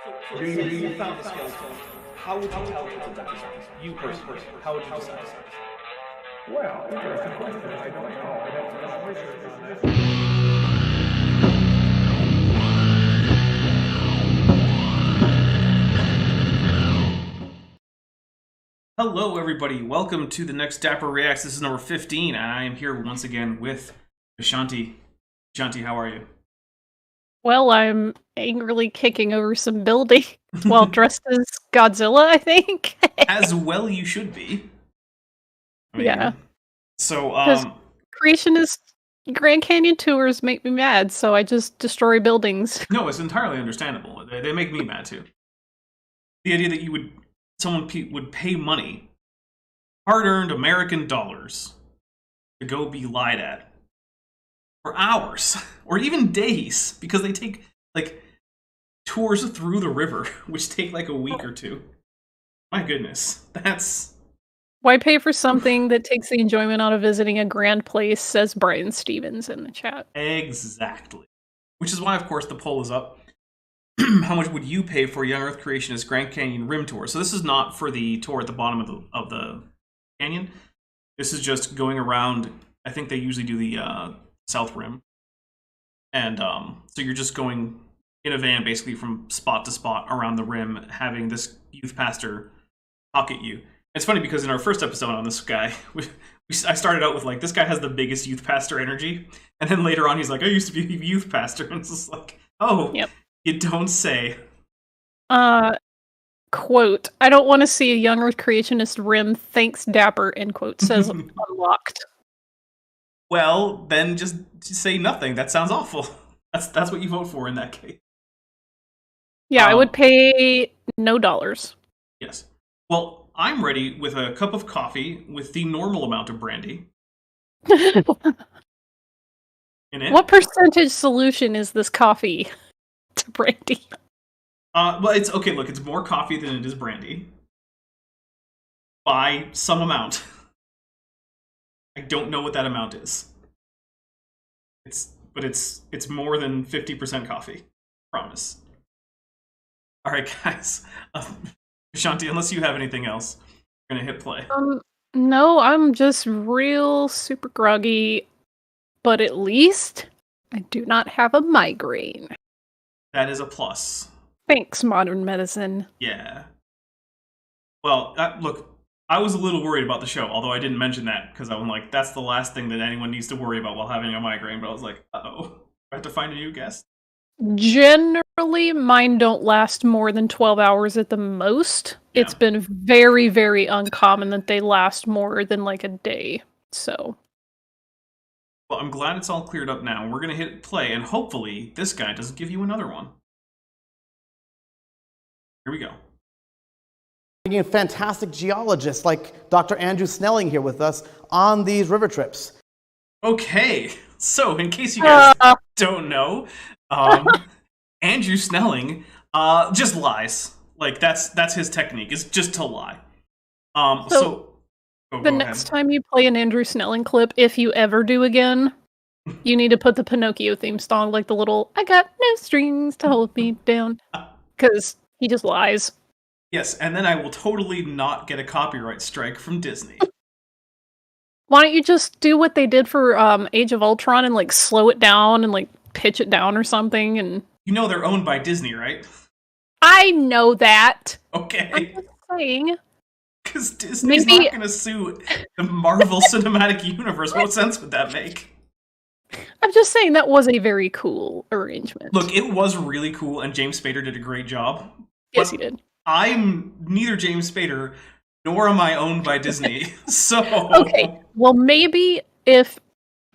So let's say you found a skeleton. How would you tell it to represent you personally? How would you decide? Well, interesting question. I don't know. I'd have to do some research on that. Hello, everybody. Welcome to the next Dapper Reacts. This is number 15, and I am here once again with Ashanti. Ashanti, how are you? Well, I'm angrily kicking over some building while dressed as Godzilla, I think. As well you should be. I mean, Yeah. So, creationist Grand Canyon tours make me mad, so I just destroy buildings. No, it's entirely understandable. They make me mad, too. The idea that someone would pay money, hard-earned American dollars, to go be lied at for hours, or even days, because they take, like, tours through the river, which take, like, a week or two. My goodness, that's... Why pay for something that takes the enjoyment out of visiting a grand place, says Brian Stevens in the chat. Exactly. Which is why, of course, the poll is up. How much would you pay for a Young Earth Creationist Grand Canyon Rim Tour? So this is not for the tour at the bottom of the canyon. This is just going around. I think they usually do the South Rim. And so you're just going in a van basically from spot to spot around the rim, having this youth pastor talk at you. It's funny because in our first episode on this guy, I started out with like, this guy has the biggest youth pastor energy. And then later on he's like, I used to be a youth pastor. And it's just like, oh, yep. You don't say. Quote, I don't want to see a Young Earth Creationist rim, thanks Dapper, end quote, says unlocked. Well, then just say nothing. That sounds awful. That's what you vote for in that case. Yeah, I would pay no dollars. Yes. Well, I'm ready with a cup of coffee with the normal amount of brandy. In it. What percentage solution is this coffee to brandy? Well, it's okay. Look, it's more coffee than it is brandy by some amount. I don't know what that amount is. It's more than 50% coffee. Promise. All right, guys. Ashanti, unless you have anything else, we're gonna hit play. No, I'm just real super groggy, but at least I do not have a migraine. That is a plus. Thanks, modern medicine. Yeah. Well, look, I was a little worried about the show, although I didn't mention that, because I'm like, that's the last thing that anyone needs to worry about while having a migraine, but I was like, uh-oh, I have to find a new guest. Generally, mine don't last more than 12 hours at the most. Yeah. It's been very, very uncommon that they last more than like a day, so... Well, I'm glad it's all cleared up now. We're going to hit play, and hopefully this guy doesn't give you another one. Here we go. Bringing in fantastic geologists like Dr. Andrew Snelling here with us on these river trips. Okay, so in case you guys don't know, Andrew Snelling just lies. Like, that's his technique, is just to lie. The next time you play an Andrew Snelling clip, if you ever do again, you need to put the Pinocchio theme song, like the little, I got no strings to hold me down, because he just lies. Yes, and then I will totally not get a copyright strike from Disney. Why don't you just do what they did for Age of Ultron and like slow it down and like pitch it down or something? And you know they're owned by Disney, right? I know that. Okay. I'm just saying. Because Disney's not going to sue the Marvel Cinematic Universe. What sense would that make? I'm just saying that was a very cool arrangement. Look, it was really cool, and James Spader did a great job. Yes, he did. I'm neither James Spader, nor am I owned by Disney, so... Okay, well maybe if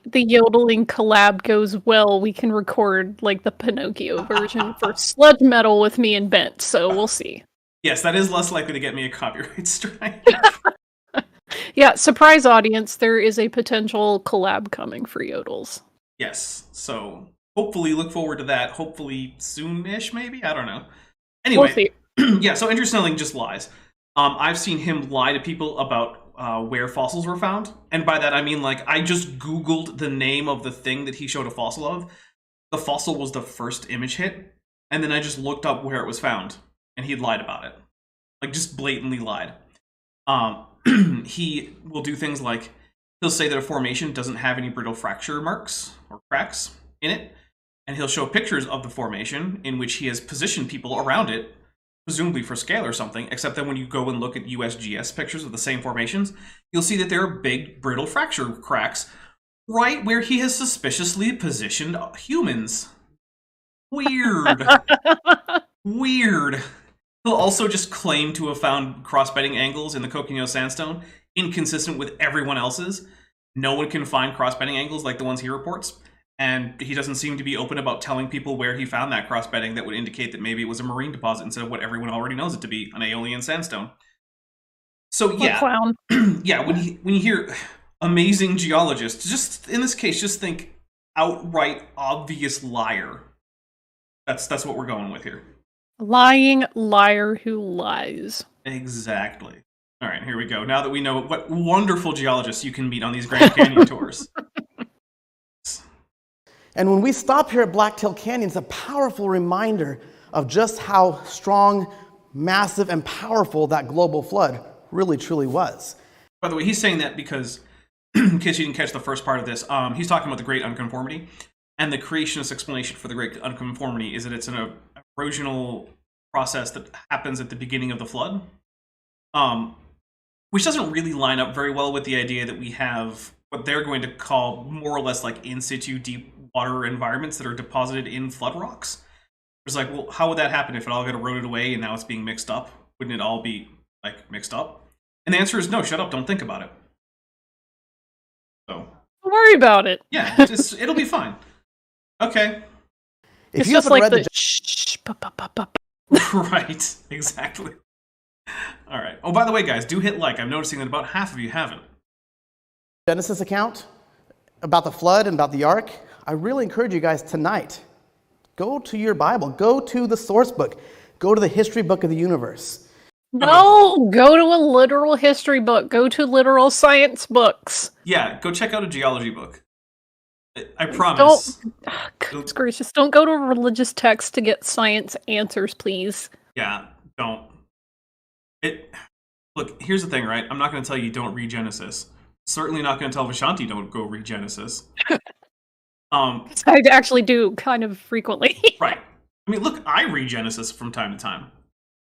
the yodeling collab goes well, we can record, like, the Pinocchio version for Sludge Metal with me and Bent, so we'll see. Yes, that is less likely to get me a copyright strike. Yeah, surprise audience, there is a potential collab coming for Yodels. Yes, so hopefully look forward to that. Hopefully soon-ish, maybe? I don't know. Anyway, we'll see. Yeah, so Andrew Snelling just lies. I've seen him lie to people about where fossils were found. And by that, I mean, like, I just Googled the name of the thing that he showed a fossil of. The fossil was the first image hit. And then I just looked up where it was found, and he'd lied about it. Like, just blatantly lied. He will do things like, he'll say that a formation doesn't have any brittle fracture marks or cracks in it, and he'll show pictures of the formation in which he has positioned people around it, presumably for scale or something, except that when you go and look at USGS pictures of the same formations, you'll see that there are big brittle fracture cracks right where he has suspiciously positioned humans. Weird. Weird. He'll also just claim to have found cross-bedding angles in the Coconino Sandstone, inconsistent with everyone else's. No one can find cross-bedding angles like the ones he reports, and he doesn't seem to be open about telling people where he found that cross-bedding that would indicate that maybe it was a marine deposit instead of what everyone already knows it to be, an Aeolian sandstone. So yeah, clown. Yeah, when you hear amazing geologist, just in this case, just think outright obvious liar. That's what we're going with here. Lying liar who lies. Exactly. All right, here we go. Now that we know what wonderful geologists you can meet on these Grand Canyon tours. And when we stop here at Blacktail Canyon, it's a powerful reminder of just how strong, massive, and powerful that global flood really, truly was. By the way, he's saying that because, in case you didn't catch the first part of this, he's talking about the Great Unconformity. And the creationist explanation for the Great Unconformity is that it's an erosional process that happens at the beginning of the flood. Which doesn't really line up very well with the idea that we have what they're going to call more or less like in situ deep water environments that are deposited in flood rocks. It's like, well, how would that happen if it all got eroded away and now it's being mixed up? Wouldn't it all be like mixed up? And the answer is no, shut up, don't think about it. So Don't worry about it. yeah, it'll be fine. Okay. If It's you just haven't like read the shh, Right, exactly. All right. Oh, by the way, guys, do hit like. I'm noticing that about half of you haven't. Genesis account about the flood and about the ark, I really encourage you guys tonight, go to your Bible, go to the source book, go to the history book of the universe. No, go to a literal history book. Go to literal science books. Yeah, go check out a geology book. I promise. Goodness gracious, don't go to a religious text to get science answers, please. Yeah, don't. Look, here's the thing, right? I'm not going to tell you don't read Genesis. Certainly not going to tell Vishanti don't go read Genesis. I actually do kind of frequently. Right. I mean, look, I read Genesis from time to time.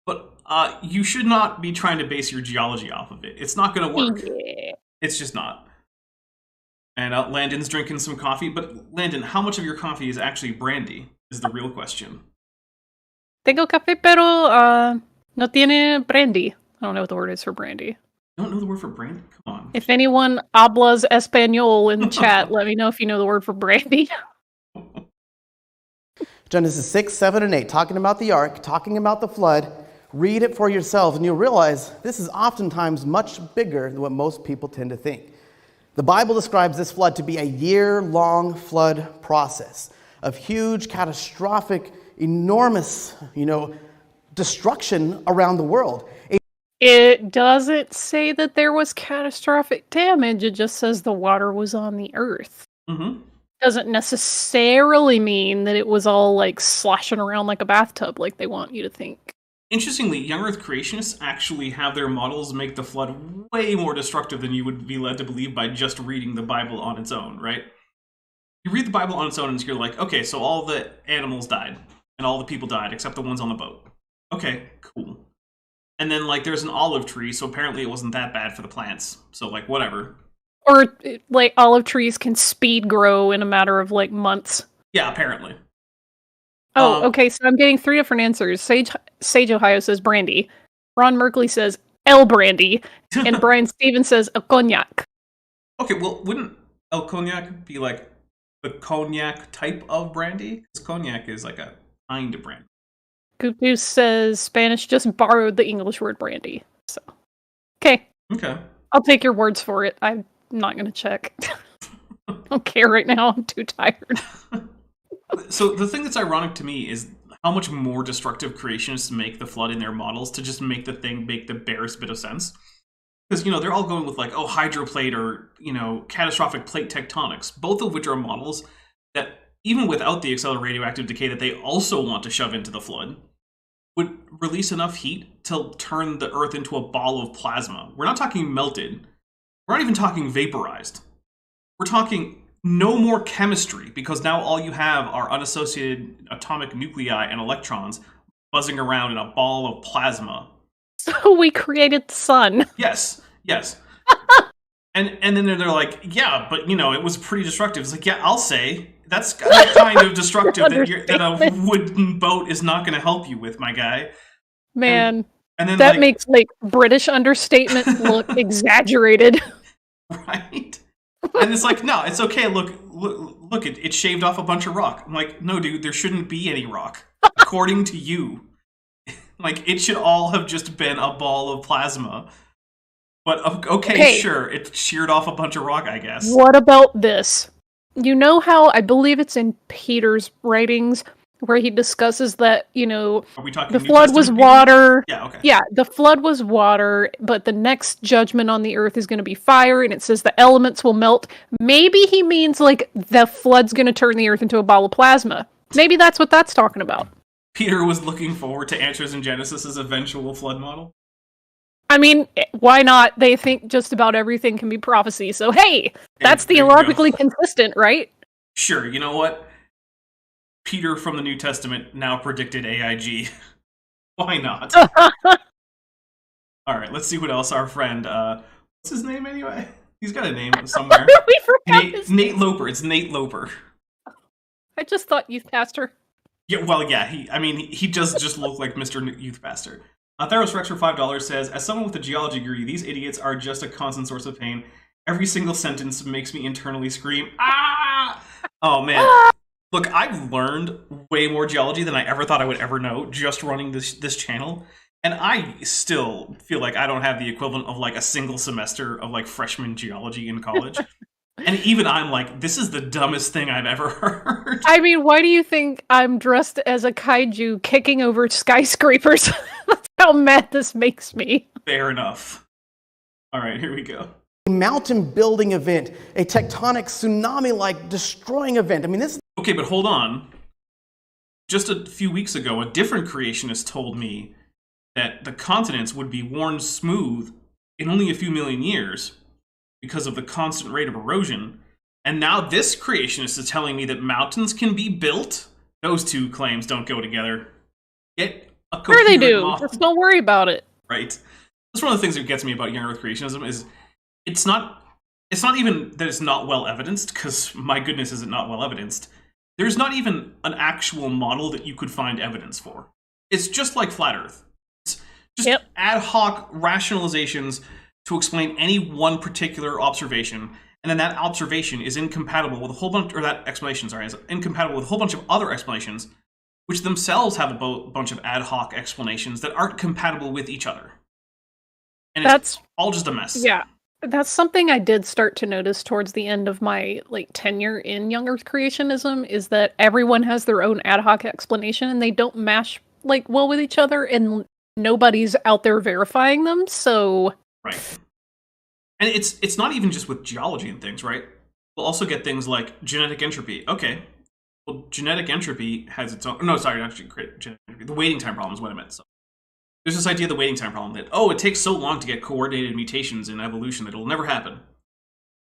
But you should not be trying to base your geology off of it. It's not going to work. Yeah. It's just not. And Landon's drinking some coffee. But Landon, how much of your coffee is actually brandy is the real question. Tengo café, pero no tiene brandy. I don't know what the word is for brandy. You don't know the word for brandy? Come on. If anyone hablas español in chat, let me know if you know the word for brandy. Genesis 6, 7, and 8, talking about the ark, talking about the flood. Read it for yourselves, and you'll realize this is oftentimes much bigger than what most people tend to think. The Bible describes this flood to be a year-long flood process of huge, catastrophic, enormous, destruction around the world. It doesn't say that there was catastrophic damage. It just says the water was on the earth. Mm-hmm. Doesn't necessarily mean that it was all like sloshing around like a bathtub like they want you to think. Interestingly, young Earth creationists actually have their models make the flood way more destructive than you would be led to believe by just reading the Bible on its own, right? You read the Bible on its own and you're like, okay, so all the animals died and all the people died except the ones on the boat. Okay, cool. And then, like, there's an olive tree, so apparently it wasn't that bad for the plants. So, like, whatever. Or, like, olive trees can speed grow in a matter of, like, months. Yeah, apparently. Oh, okay, so I'm getting 3 different answers. Sage Ohio says brandy. Ron Merkley says El Brandy. And Brian Stevens says a cognac. Okay, well, wouldn't El Cognac be, like, the cognac type of brandy? Because cognac is, like, a kind of brandy. Goopoo says Spanish just borrowed the English word brandy. So, okay. Okay. I'll take your words for it. I'm not going to check. I don't care right now. I'm too tired. So the thing that's ironic to me is how much more destructive creationists make the flood in their models to just make the thing make the barest bit of sense. Because, they're all going with like, hydroplate or, catastrophic plate tectonics, both of which are models that even without the accelerated radioactive decay that they also want to shove into the flood, would release enough heat to turn the Earth into a ball of plasma. We're not talking melted. We're not even talking vaporized. We're talking no more chemistry, because now all you have are unassociated atomic nuclei and electrons buzzing around in a ball of plasma. So we created the sun. Yes. And then they're like, yeah, but it was pretty destructive. It's like, yeah, I'll say that's kind of destructive that a wooden boat is not going to help you with, my guy. Man, and then that makes British understatement look exaggerated. Right? And it's like, no, it's okay. Look, it shaved off a bunch of rock. I'm like, no, dude, there shouldn't be any rock. According to you. Like, it should all have just been a ball of plasma. But, okay, sure, it sheared off a bunch of rock, I guess. What about this? You know how, I believe it's in Peter's writings, where he discusses that, Are we talking the New flood was Testament water. Yeah, okay. Yeah, the flood was water, but the next judgment on the earth is going to be fire, and it says the elements will melt. Maybe he means, the flood's going to turn the earth into a ball of plasma. Maybe that's what that's talking about. Peter was looking forward to Answers in Genesis' eventual flood model. I mean, why not? They think just about everything can be prophecy, so hey, that's theologically consistent, right? Sure, you know what? Peter from the New Testament now predicted AIG. Why not? Alright, let's see what else our friend, what's his name anyway? He's got a name somewhere. We forgot his name. Nate Loper, it's Nate Loper. I just thought youth pastor. Yeah, well, yeah, he does just look like Mr. Youth Pastor. Theros Rex for $5 says, as someone with a geology degree, these idiots are just a constant source of pain. Every single sentence makes me internally scream, ah! Oh, man. Look, I've learned way more geology than I ever thought I would ever know just running this channel. And I still feel like I don't have the equivalent of, a single semester of, freshman geology in college. And even I'm like, this is the dumbest thing I've ever heard. I mean, why do you think I'm dressed as a kaiju kicking over skyscrapers? That's how mad this makes me. Fair enough. All right, here we go. A mountain building event, a tectonic tsunami-like destroying event. I mean, this. Okay, but hold on. Just a few weeks ago, a different creationist told me that the continents would be worn smooth in only a few million years because of the constant rate of erosion. And now this creationist is telling me that mountains can be built? Those two claims don't go together. Get a coherent Sure they do. model. Just don't worry about it. Right. That's one of the things that gets me about young Earth creationism is it's not even that it's not well evidenced, because my goodness is it not well evidenced. There's not even an actual model that you could find evidence for. It's just like Flat Earth. It's just ad hoc rationalizations to explain any one particular observation, and then that observation is incompatible with a whole bunch, or that explanation, sorry, is incompatible with a whole bunch of other explanations, which themselves have a bunch of ad hoc explanations that aren't compatible with each other. And it's all just a mess. Yeah. That's something I did start to notice towards the end of my tenure in young Earth creationism, is that everyone has their own ad hoc explanation and they don't mash well with each other, and nobody's out there verifying them, so right. And it's not even just with geology and things, right? We'll also get things like genetic entropy. Okay. Well, genetic entropy has its own... No, sorry, not genetic entropy. The waiting time problem is what I meant. So there's this idea of the waiting time problem that, it takes so long to get coordinated mutations in evolution that it'll never happen.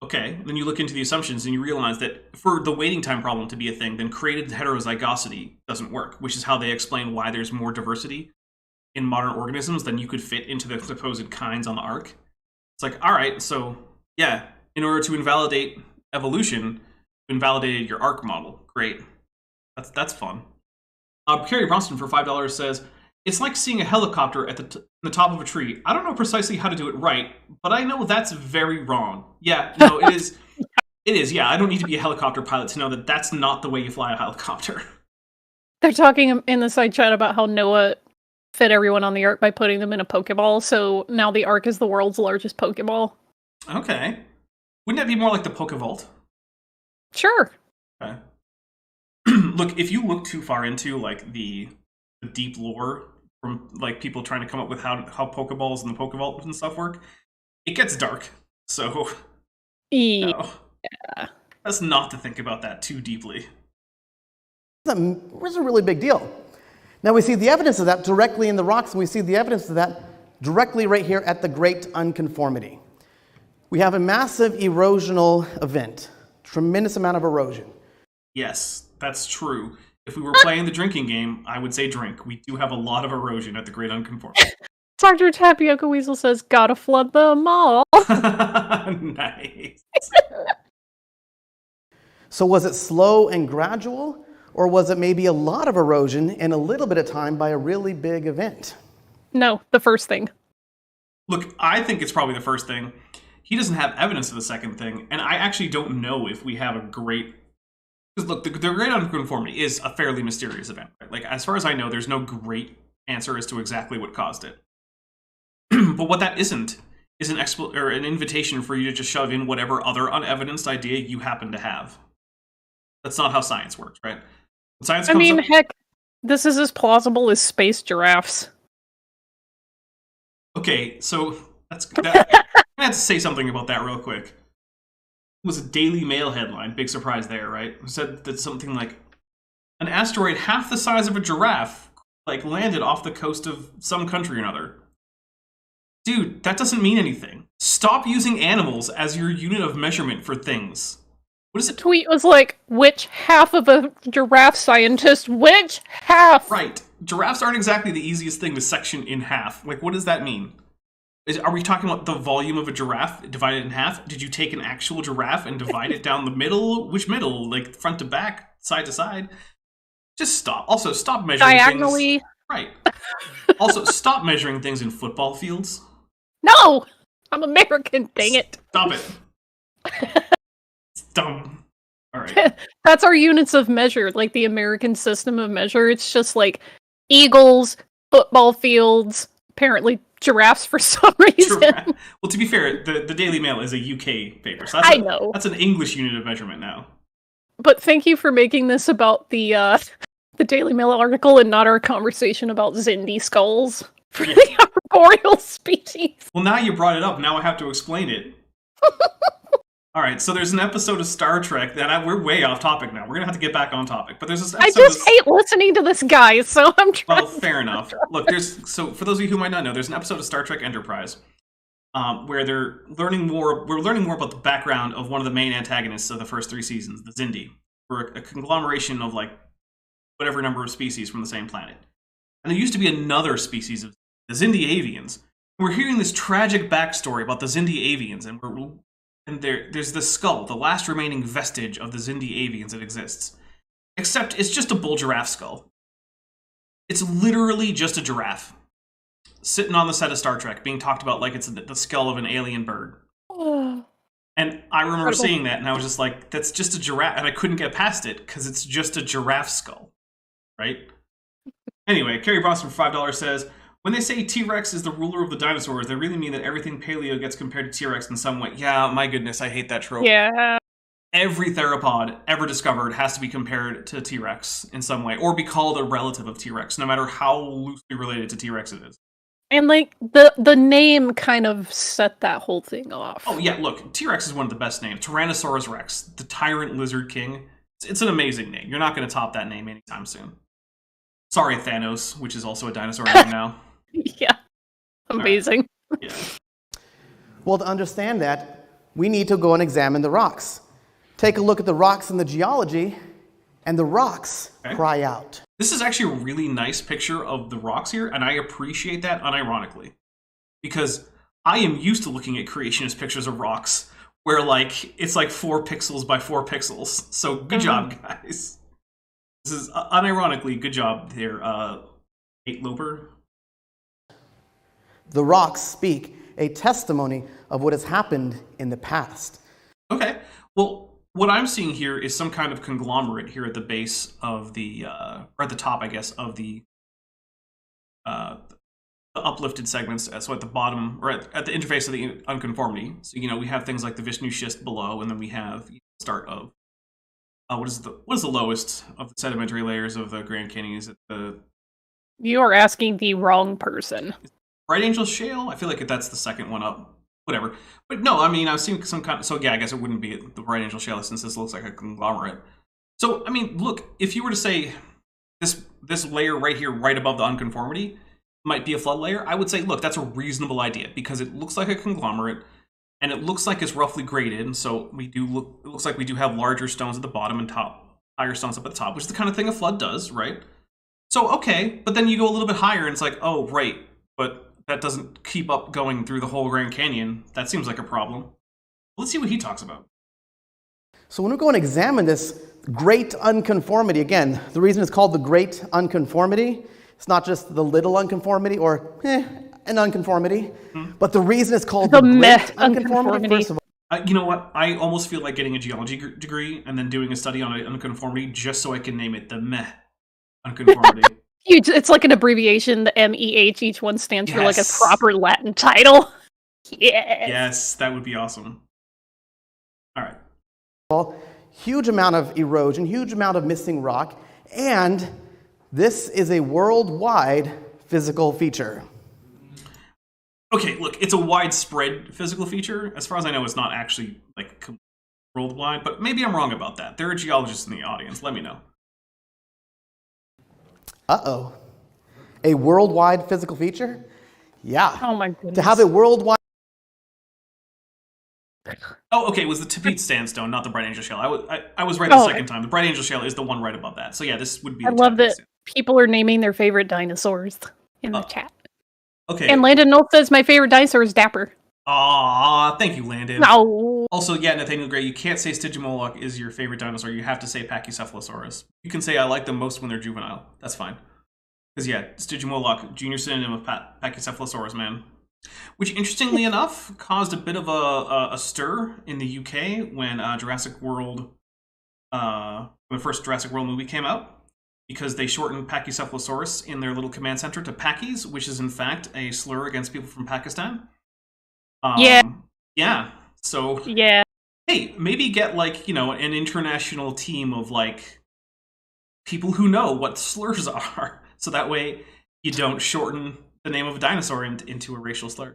Okay, then you look into the assumptions and you realize that for the waiting time problem to be a thing, then created heterozygosity doesn't work, which is how they explain why there's more diversity in modern organisms than you could fit into the supposed kinds on the ark. It's like, all right, so yeah, in order to invalidate evolution, you invalidated your ark model. Great. That's fun. Carrie Bronston for $5 says, it's like seeing a helicopter at the top of a tree. I don't know precisely how to do it right, but I know that's very wrong. Yeah, no, it is. It is, yeah. I don't need to be a helicopter pilot to know that that's not the way you fly a helicopter. They're talking in the side chat about how Noah fit everyone on the ark by putting them in a Pokeball, so now the ark is the world's largest Pokeball. Okay. Wouldn't that be more like the Pokevault? Sure. Okay. Look, if you look too far into the deep lore from people trying to come up with how Pokeballs and the Pokevault and stuff work, it gets dark. So Yeah. no. That's not to think about that too deeply. a really big deal. Now we see the evidence of that directly in the rocks, and we see the evidence of that directly right here at the Great Unconformity. We have a massive erosional event, tremendous amount of erosion. Yes, that's true. If we were playing the drinking game, I would say drink. We do have a lot of erosion at the Great Unconformity. Dr. Tapioca Weasel says, gotta flood them all. Nice. So was it slow and gradual, or was it maybe a lot of erosion in a little bit of time by a really big event? No, the first thing. Look, I think it's probably the first thing. He doesn't have evidence of the second thing, and I actually don't know if we have a great... Because look, the Great Unconformity is a fairly mysterious event, right? Like, as far as I know, there's no great answer as to exactly what caused it. But what that isn't is an invitation for you to just shove in whatever other unevidenced idea you happen to have. That's not how science works, right? When science comes up, Heck, this is as plausible as space giraffes. okay, so I have to say something about that real quick. It was a Daily Mail headline, big surprise there, right? It said that something like an asteroid half the size of a giraffe landed off the coast of some country or another. Dude, that doesn't mean anything. Stop using animals as your unit of measurement for things. What is The it? tweet was like, which half of a giraffe scientist? Which half? Right. Giraffes aren't exactly the easiest thing to section in half. Like, what does that mean? Are we talking about the volume of a giraffe divided in half? Did you take an actual giraffe and divide it down the middle? Which middle? Like, front to back? Side to side? Just stop. Also, stop measuring Diagonally. things. Right. Also, stop measuring things in football fields. No! I'm American, dang it. Stop it. It's dumb. All right. That's our units of measure, like the American system of measure. It's just like eagles, football fields, apparently giraffes for some reason. Well, to be fair, the Daily Mail is a UK paper, so I know. That's an English unit of measurement now. But thank you for making this about the Daily Mail article and not our conversation about Zindi skulls for the arboreal species. Well, now you brought it up. Now I have to explain it. All right, so there's an episode of Star Trek that we're way off topic now. We're gonna have to get back on topic. But there's this I episode. just hate listening to this guy, so I'm trying. Well, fair enough. Look, so for those of you who might not know, there's an episode of Star Trek Enterprise where they're learning more. We're learning more about the background of one of the main antagonists of the first 3 seasons, the Zindi. We're a conglomeration of whatever number of species from the same planet. And there used to be another species of the Zindi avians. We're hearing this tragic backstory about the Zindi avians, and there's the skull, the last remaining vestige of the Zindi avians that exists. Except it's just a bull giraffe skull. It's literally just a giraffe sitting on the set of Star Trek, being talked about like it's the skull of an alien bird. And I remember Incredible. seeing that, and I was just like, that's just a giraffe, and I couldn't get past it, because it's just a giraffe skull, right? Anyway, Carrie Bronson for $5 says, when they say T-Rex is the ruler of the dinosaurs, they really mean that everything paleo gets compared to T-Rex in some way. Yeah, my goodness, I hate that trope. Yeah. Every theropod ever discovered has to be compared to T-Rex in some way, or be called a relative of T-Rex, no matter how loosely related to T-Rex it is. And the name kind of set that whole thing off. Oh yeah, look, T-Rex is one of the best names. Tyrannosaurus Rex, the Tyrant Lizard King. It's an amazing name. You're not going to top that name anytime soon. Sorry, Thanos, which is also a dinosaur name now. Yeah. Amazing. Yeah. Well, to understand that, we need to go and examine the rocks. Take a look at the rocks in the geology, and the rocks cry out. This is actually a really nice picture of the rocks here, and I appreciate that unironically. Because I am used to looking at creationist pictures of rocks where, it's 4 pixels by 4 pixels. So, good job, guys. This is, unironically, good job there, Kate Loper. The rocks speak a testimony of what has happened in the past. Okay, well, what I'm seeing here is some kind of conglomerate here at the base of the, or at the top, I guess, of the uplifted segments. So at the bottom, or at the interface of the unconformity. So, we have things like the Vishnu schist below, and then we have the start of, what is the lowest of the sedimentary layers of the Grand Canyon? Is it the... You are asking the wrong person. Bright Angel Shale? I feel like that's the second one up. Whatever. But no, I mean, I've seen some kind of... So yeah, I guess it wouldn't be the Bright Angel Shale since this looks like a conglomerate. So, I mean, look, if you were to say this layer right here, right above the unconformity, might be a flood layer, I would say, look, that's a reasonable idea because it looks like a conglomerate and it looks like it's roughly graded. So it looks like we do have larger stones at the bottom and higher stones up at the top, which is the kind of thing a flood does, right? So, okay, but then you go a little bit higher and it's like, oh, right, but that doesn't keep up going through the whole Grand Canyon. That seems like a problem. Let's see what he talks about. So when we go and examine this great unconformity, again, the reason it's called the great unconformity, it's not just the little unconformity or an unconformity, but the reason it's called the great unconformity, first of all. You know what? I almost feel like getting a geology degree and then doing a study on unconformity just so I can name it the meh unconformity. It's like an abbreviation, the MEH, each one stands for like a proper Latin title. Yes, that would be awesome. All right. Huge amount of erosion, huge amount of missing rock, and this is a worldwide physical feature. Okay, look, it's a widespread physical feature. As far as I know, it's not actually like worldwide, but maybe I'm wrong about that. There are geologists in the audience. Let me know. Uh-oh. A worldwide physical feature? Yeah. Oh my goodness. To have a worldwide... Oh, okay, it was the Tapete Sandstone, not the Bright Angel Shell. I was right the second time. The Bright Angel Shell is the one right above that. So yeah, this would be... I love that people are naming their favorite dinosaurs in the chat. Okay. And Landon Knoll says my favorite dinosaur is Dapper. Aw, thank you, Landon. No. Also, yeah, Nathaniel Gray, you can't say Stygimoloch is your favorite dinosaur. You have to say Pachycephalosaurus. You can say I like them most when they're juvenile. That's fine. Because yeah, Stygimoloch, junior synonym of Pachycephalosaurus, man. Which, interestingly enough, caused a bit of a stir in the UK when Jurassic World, when the first Jurassic World movie came out, because they shortened Pachycephalosaurus in their little command center to Pakis, which is in fact a slur against people from Pakistan. Yeah. So yeah. Hey, maybe get like, you know, an international team of like people who know what slurs are, so that way you don't shorten the name of a dinosaur into a racial slur.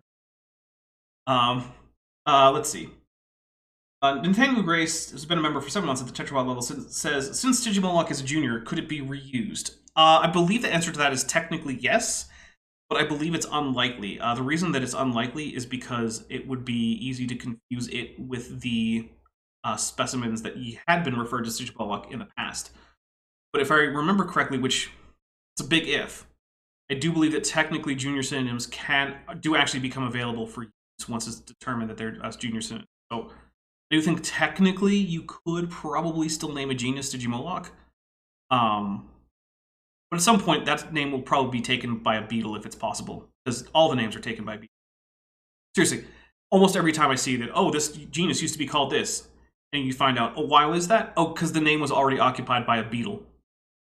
Let's see. Nathaniel Grace has been a member for 7 months at the Tetrawild level. Says, since Stygimoloch is a junior, could it be reused? I believe the answer to that is technically yes, but I believe it's unlikely. The reason that it's unlikely is because it would be easy to confuse it with the specimens that had been referred to Stygimoloch in the past. But if I remember correctly, which it's a big if, I do believe that technically junior synonyms do actually become available for use once it's determined that they're junior synonyms. So I do think technically you could probably still name a genus Stygimoloch. But at some point that name will probably be taken by a beetle if it's possible, because all the names are taken by beetles. Seriously, almost every time I see that, oh, this genus used to be called this, and you find out, oh, why was that? Oh, because the name was already occupied by a beetle.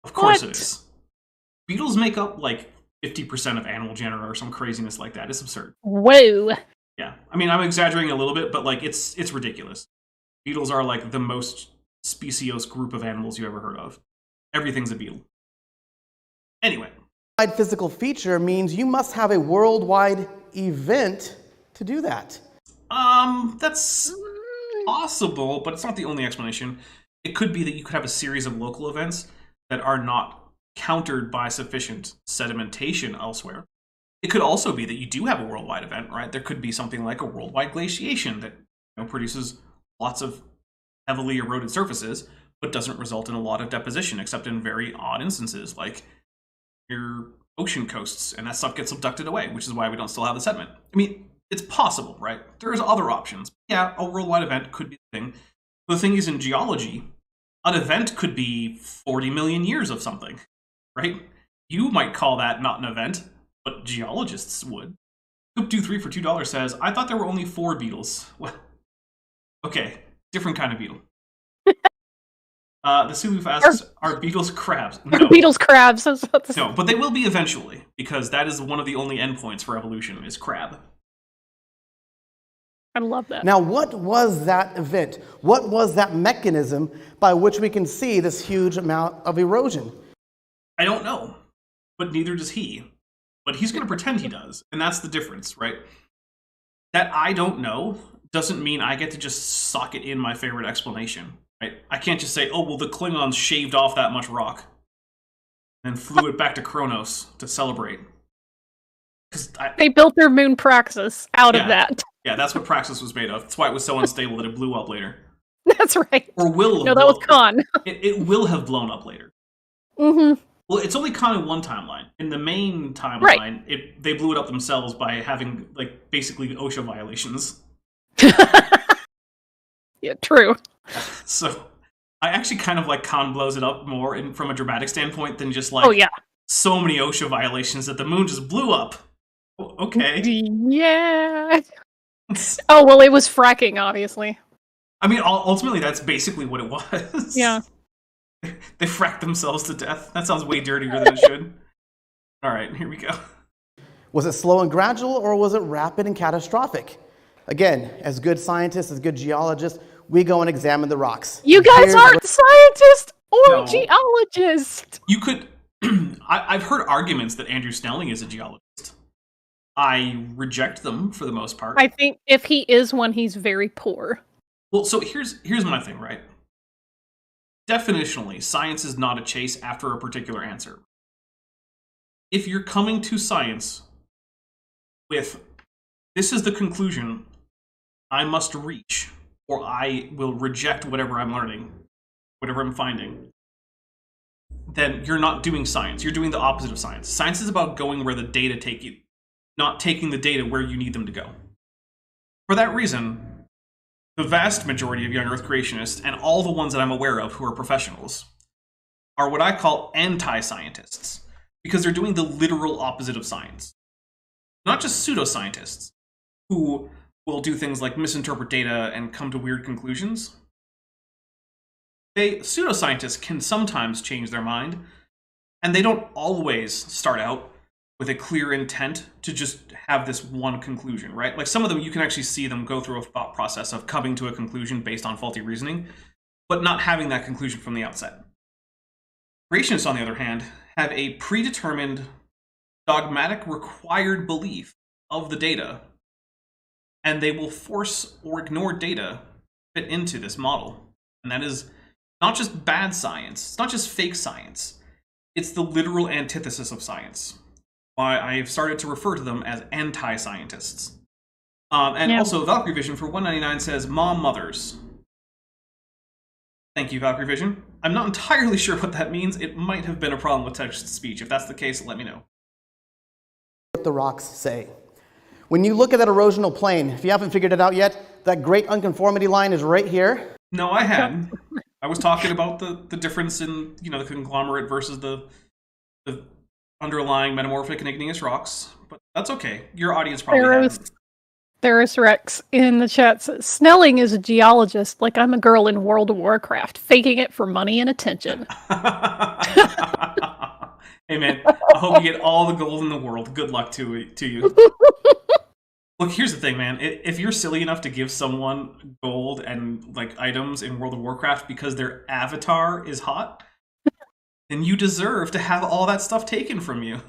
Of course it is. Beetles make up like 50% of animal genera or some craziness like that. It's absurd. Whoa. Yeah. I mean, I'm exaggerating a little bit, but like it's ridiculous. Beetles are like the most speciose group of animals you ever heard of. Everything's a beetle. Anyway. Physical feature means you must have a worldwide event to do that. That's possible, but it's not the only explanation. It could be that you could have a series of local events that are not countered by sufficient sedimentation elsewhere. It could also be that you do have a worldwide event, right? There could be something like a worldwide glaciation that produces lots of heavily eroded surfaces, but doesn't result in a lot of deposition, except in very odd instances, like your ocean coasts, and that stuff gets abducted away, which is why we don't still have the sediment. I mean, it's possible, right? There's other options. Yeah, a worldwide event could be the thing. But the thing is, in geology, an event could be 40 million years of something, right? You might call that not an event, but geologists would. Coop23 for $2 says, I thought there were only 4 beetles. Well, okay, different kind of beetle. The Siloof asks, are beetles crabs? No. Beetles crabs. No, but they will be eventually, because that is one of the only endpoints for evolution, is crab. I love that. Now, what was that event? What was that mechanism by which we can see this huge amount of erosion? I don't know, but neither does he. But he's going to pretend he does, and that's the difference, right? That I don't know doesn't mean I get to just sock it in my favorite explanation. Right? I can't just say, oh, well, the Klingons shaved off that much rock and flew it back to Kronos to celebrate. They built their moon Praxis out of Yeah. that. Yeah, that's what Praxis was made of. That's why it was so unstable that it blew up later. That's right. Or will No, that was Khan. It will have blown up later. Mm-hmm. Well, it's only Khan in one timeline. In the main timeline, they blew it up themselves by having, like, basically OSHA violations. Yeah, true. So, I actually kind of like Khan blows it up more from a dramatic standpoint than just, like, Oh, yeah. so many OSHA violations that the moon just blew up. Okay. Yeah. Oh, well, it was fracking, obviously. I mean, ultimately, that's basically what it was. Yeah. They fracked themselves to death. That sounds way dirtier than it should. All right, here we go. Was it slow and gradual, or was it rapid and catastrophic? Again, as good scientists, as good geologists, we go and examine the rocks. You guys aren't scientists or No. geologists. You could... I've heard arguments that Andrew Snelling is a geologist. I reject them for the most part. I think if he is one, he's very poor. Well, so here's my thing, right? Definitionally, science is not a chase after a particular answer. If you're coming to science with, this is the conclusion I must reach, or I will reject whatever I'm learning, whatever I'm finding, then you're not doing science. You're doing the opposite of science. Science is about going where the data take you, not taking the data where you need them to go. For that reason, the vast majority of young Earth creationists, and all the ones that I'm aware of who are professionals, are what I call anti-scientists, because they're doing the literal opposite of science. Not just pseudoscientists, who will do things like misinterpret data and come to weird conclusions. Pseudoscientists can sometimes change their mind, and they don't always start out with a clear intent to just have this one conclusion, right? Like some of them, you can actually see them go through a thought process of coming to a conclusion based on faulty reasoning, but not having that conclusion from the outset. Creationists, on the other hand, have a predetermined, dogmatic, required belief of the data, and they will force or ignore data to fit into this model. And that is not just bad science, it's not just fake science, it's the literal antithesis of science. Why I've started to refer to them as anti-scientists. Also, Valkyrie Vision for 199 says, Mom Mothers. Thank you, Valkyrie Vision. I'm not entirely sure what that means. It might have been a problem with text-to-speech. If that's the case, let me know. What the rocks say. When you look at that erosional plain, if you haven't figured it out yet, that great unconformity line is right here. No, I hadn't. I was talking about the difference in, the conglomerate versus the underlying metamorphic and igneous rocks, but that's okay. Your audience probably hasn't. There's Rex in the chat says, Snelling is a geologist like I'm a girl in World of Warcraft, faking it for money and attention. Hey man, I hope you get all the gold in the world. Good luck to you. Look, here's the thing, man. If you're silly enough to give someone gold and like items in World of Warcraft because their avatar is hot, then you deserve to have all that stuff taken from you.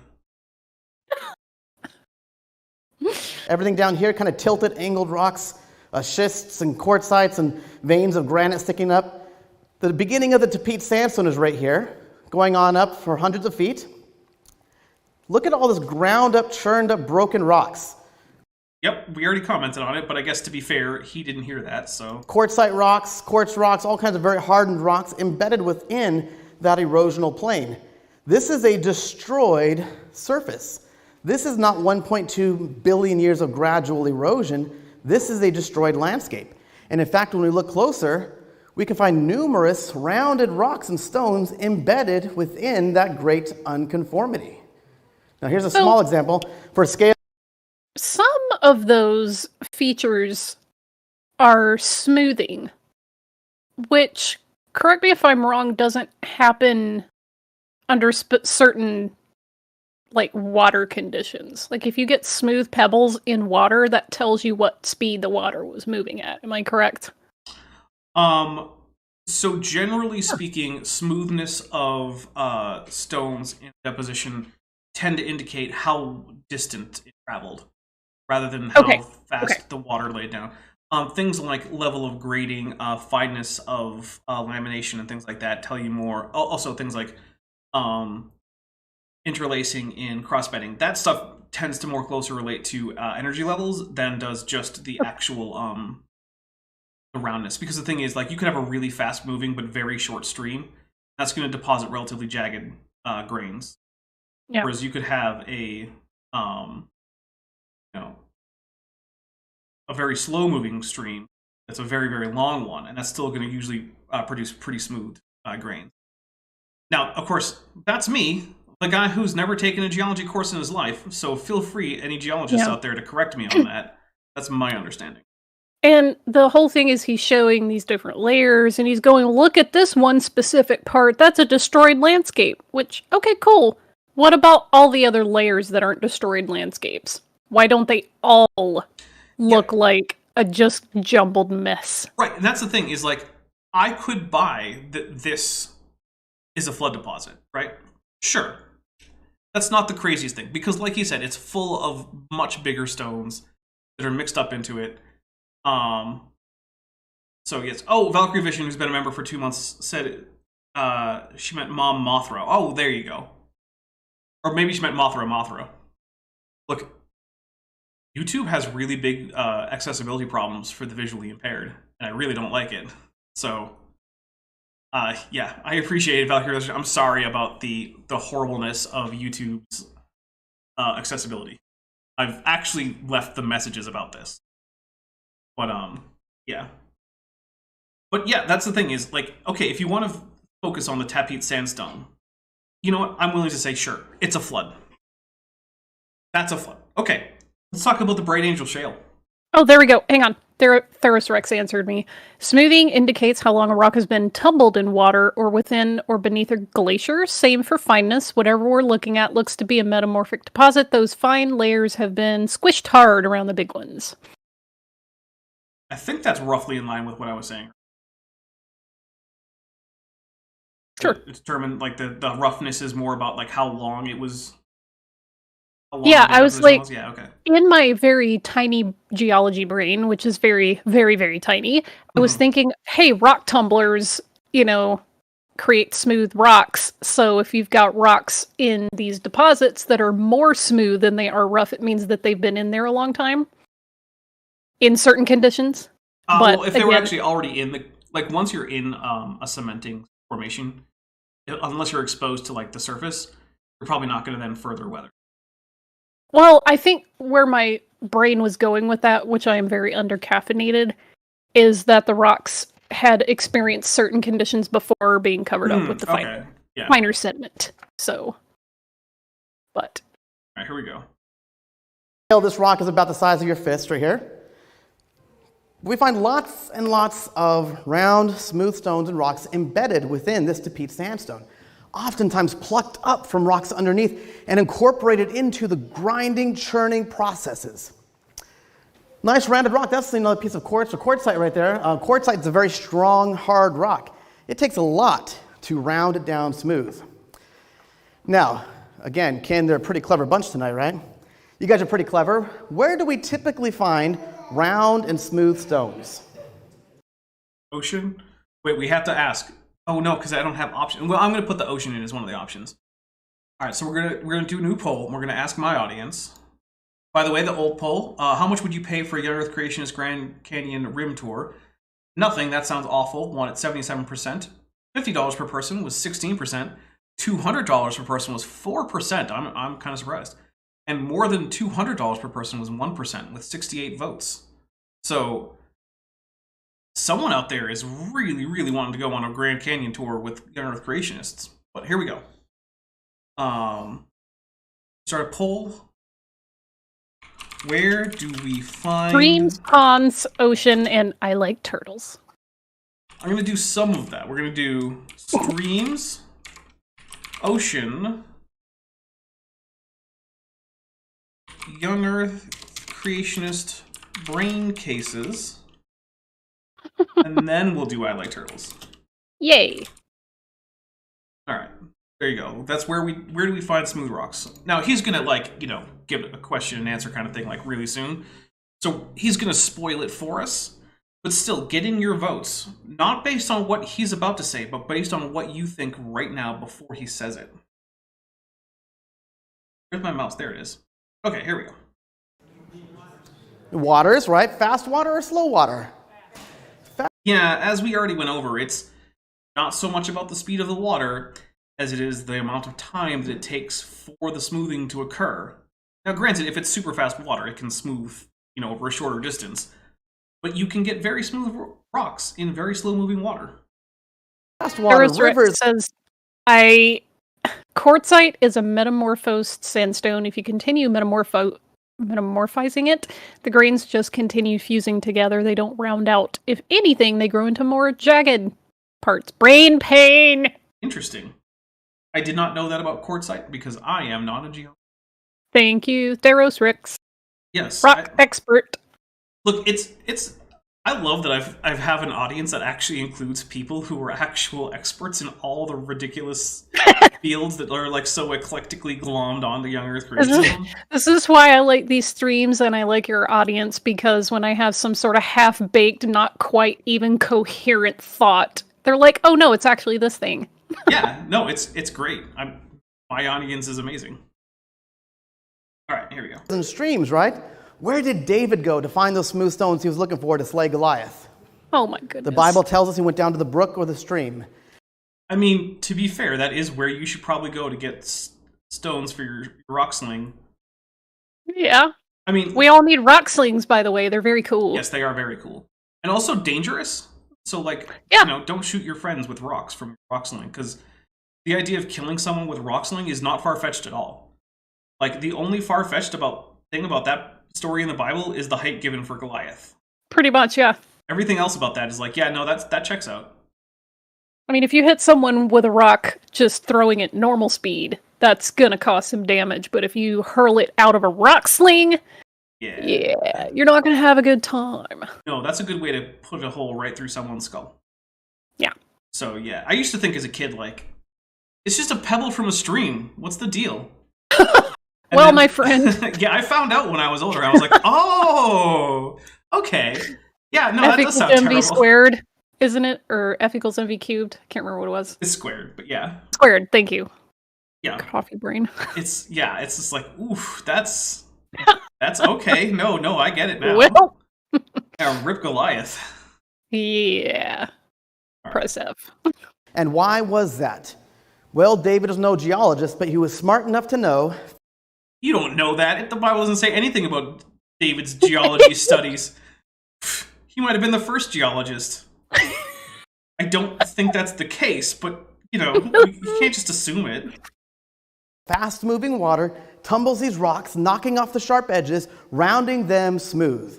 Everything down here, kind of tilted, angled rocks, schists and quartzites and veins of granite sticking up. The beginning of the Tapete sandstone is right here, going on up for hundreds of feet. Look at all this ground up, churned up, broken rocks. Yep, we already commented on it, but I guess to be fair, he didn't hear that, so... Quartzite rocks, quartz rocks, all kinds of very hardened rocks embedded within that erosional plain. This is a destroyed surface. This is not 1.2 billion years of gradual erosion. This is a destroyed landscape. And in fact, when we look closer, we can find numerous rounded rocks and stones embedded within that great unconformity. Now here's a small example for scale. Some of those features are smoothing, which, correct me if I'm wrong, doesn't happen under certain like water conditions. Like if you get smooth pebbles in water, that tells you what speed the water was moving at. Am I correct? So generally speaking, smoothness of stones in deposition tend to indicate how distant it traveled, rather than how fast the water laid down. Things like level of grading, fineness of lamination, and things like that tell you more. Also, things like interlacing in cross-bedding. That stuff tends to more closely relate to energy levels than does just the actual the roundness. Because the thing is, like, you could have a really fast-moving but very short stream. That's going to deposit relatively jagged grains. Yeah. Whereas you could have a a very slow-moving stream that's a very, very long one, and that's still going to usually produce pretty smooth grains. Now, of course, that's me, the guy who's never taken a geology course in his life, so feel free, any geologists out there, to correct me on that. That's my understanding. And the whole thing is he's showing these different layers, and he's going, look at this one specific part, that's a destroyed landscape, which, okay, cool. What about all the other layers that aren't destroyed landscapes? Why don't they all look like a just jumbled mess? Right, and that's the thing, is like, I could buy that this is a flood deposit, right? Sure. That's not the craziest thing, because like you said, it's full of much bigger stones that are mixed up into it. So yes. Oh, Valkyrie Vision, who's been a member for 2 months, said she meant Mom Mothra. Oh, there you go. Or maybe she meant Mothra. Look, YouTube has really big accessibility problems for the visually impaired, and I really don't like it. So, yeah, I appreciate it, Valkyrie Vision. I'm sorry about the horribleness of YouTube's accessibility. I've actually left the messages about this. But, yeah. But yeah, that's the thing is, like, okay, if you want to focus on the Tapete Sandstone, you know what? I'm willing to say, sure, it's a flood. That's a flood. Okay, let's talk about the Bright Angel Shale. Oh, there we go. Hang on. Theros Rex answered me. Smoothing indicates how long a rock has been tumbled in water or within or beneath a glacier. Same for fineness. Whatever we're looking at looks to be a metamorphic deposit. Those fine layers have been squished hard around the big ones. I think that's roughly in line with what I was saying. Sure. It's determined, like, the roughness is more about, like, how long it was. Yeah, I was like, yeah, okay. In my very tiny geology brain, which is very, very, very tiny, I was thinking, hey, rock tumblers, create smooth rocks. So if you've got rocks in these deposits that are more smooth than they are rough, it means that they've been in there a long time. In certain conditions. Well, if they were actually already in like, once you're in a cementing formation, unless you're exposed to, like, the surface, you're probably not going to then further weather. Well, I think where my brain was going with that, which I am very undercaffeinated, is that the rocks had experienced certain conditions before being covered up with the finer sediment. So, but. All right, here we go. This rock is about the size of your fist right here. We find lots and lots of round, smooth stones and rocks embedded within this Tapete Sandstone, oftentimes plucked up from rocks underneath and incorporated into the grinding, churning processes. Nice rounded rock. That's another piece of quartz or quartzite right there. Quartzite is a very strong, hard rock. It takes a lot to round it down smooth. Now, again, Ken, they're a pretty clever bunch tonight, right? You guys are pretty clever. Where do we typically find round and smooth stones? Ocean? Wait, we have to ask. Oh no, because I don't have options. Well, I'm going to put the ocean in as one of the options. All right, so we're gonna do a new poll. And we're gonna ask my audience. By the way, the old poll: how much would you pay for a Young Earth Creationist Grand Canyon Rim Tour? Nothing. That sounds awful. Won at 77%. $50 per person was 16%. $200 per person was 4%. I'm kind of surprised. And more than $200 per person was 1% with 68 votes. So someone out there is really, really wanting to go on a Grand Canyon tour with Young Earth Creationists. But here we go. Start a poll. Where do we find streams, ponds, ocean, and I like turtles? I'm going to do some of that. We're going to do streams, ocean, Young Earth Creationist brain cases, and then we'll do I like turtles. Yay. All right. There you go. That's where do we find smooth rocks? Now he's gonna, like, give a question and answer kind of thing, like, really soon. So he's gonna spoil it for us. But still, get in your votes, not based on what he's about to say, but based on what you think right now before he says it. Where's my mouse? There it is. Okay, here we go. Waters, right? Fast water or slow water? Yeah, as we already went over, it's not so much about the speed of the water as it is the amount of time that it takes for the smoothing to occur. Now, granted, if it's super fast water, it can smooth, over a shorter distance. But you can get very smooth rocks in very slow-moving water. Fast water, rivers. Says, quartzite is a metamorphosed sandstone. If you continue metamorphizing it, the grains just continue fusing together. They don't round out. If anything, they grow into more jagged parts. Brain pain! Interesting. I did not know that about quartzite because I am not a geologist. Thank you, Theros Rix. Yes. Rock expert. Look, it's. I love that I have an audience that actually includes people who are actual experts in all the ridiculous fields that are like so eclectically glommed onto young Earth creationism. This is why I like these streams and I like your audience, because when I have some sort of half-baked, not quite even coherent thought, they're like, "Oh no, it's actually this thing." Yeah, no, it's great. My audience is amazing. All right, here we go. And streams, right? Where did David go to find those smooth stones he was looking for to slay Goliath? Oh my goodness. The Bible tells us he went down to the brook or the stream. I mean, to be fair, that is where you should probably go to get stones for your rock sling. Yeah. I mean, we all need rock slings, by the way. They're very cool. Yes, they are very cool. And also dangerous. So, don't shoot your friends with rocks from rock sling, because the idea of killing someone with rock sling is not far-fetched at all. Like, the only far-fetched thing about that story in the Bible is the height given for Goliath. Pretty much, yeah. Everything else about that is like, yeah, no, that checks out. I mean, if you hit someone with a rock just throwing it normal speed, that's gonna cause some damage. But if you hurl it out of a rock sling, yeah, you're not gonna have a good time. No, that's a good way to put a hole right through someone's skull. Yeah. So, yeah, I used to think as a kid, like, it's just a pebble from a stream. What's the deal? Well, then, my friend. Yeah, I found out when I was older. I was like, oh, okay. Yeah, no, that does sound terrible. F equals mv squared, isn't it? Or F equals mv cubed? I can't remember what it was. It's squared, but yeah. Squared, thank you. Yeah. Coffee brain. It's just like, oof, that's okay. No, I get it now. Well. Rip Goliath. Yeah. Right. Press F. And why was that? Well, David was no geologist, but he was smart enough to know. You don't know that. The Bible doesn't say anything about David's geology studies. He might have been the first geologist. I don't think that's the case, but, you can't just assume it. Fast-moving water tumbles these rocks, knocking off the sharp edges, rounding them smooth.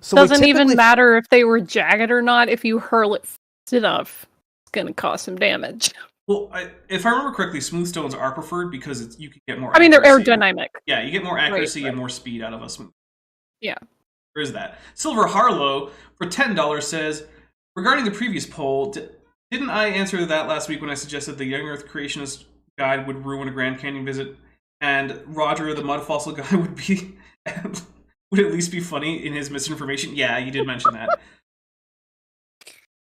So doesn't even matter if they were jagged or not. If you hurl it fast enough, it's going to cause some damage. Well, if I remember correctly, smooth stones are preferred because you can get more. I mean, they're aerodynamic. Yeah, you get more accuracy and more speed out of a smooth. Yeah. There is that. Silver Harlow for $10 says, regarding the previous poll, didn't I answer that last week when I suggested the Young Earth Creationist guide would ruin a Grand Canyon visit, and Roger the Mud Fossil guy would at least be funny in his misinformation? Yeah, you did mention that.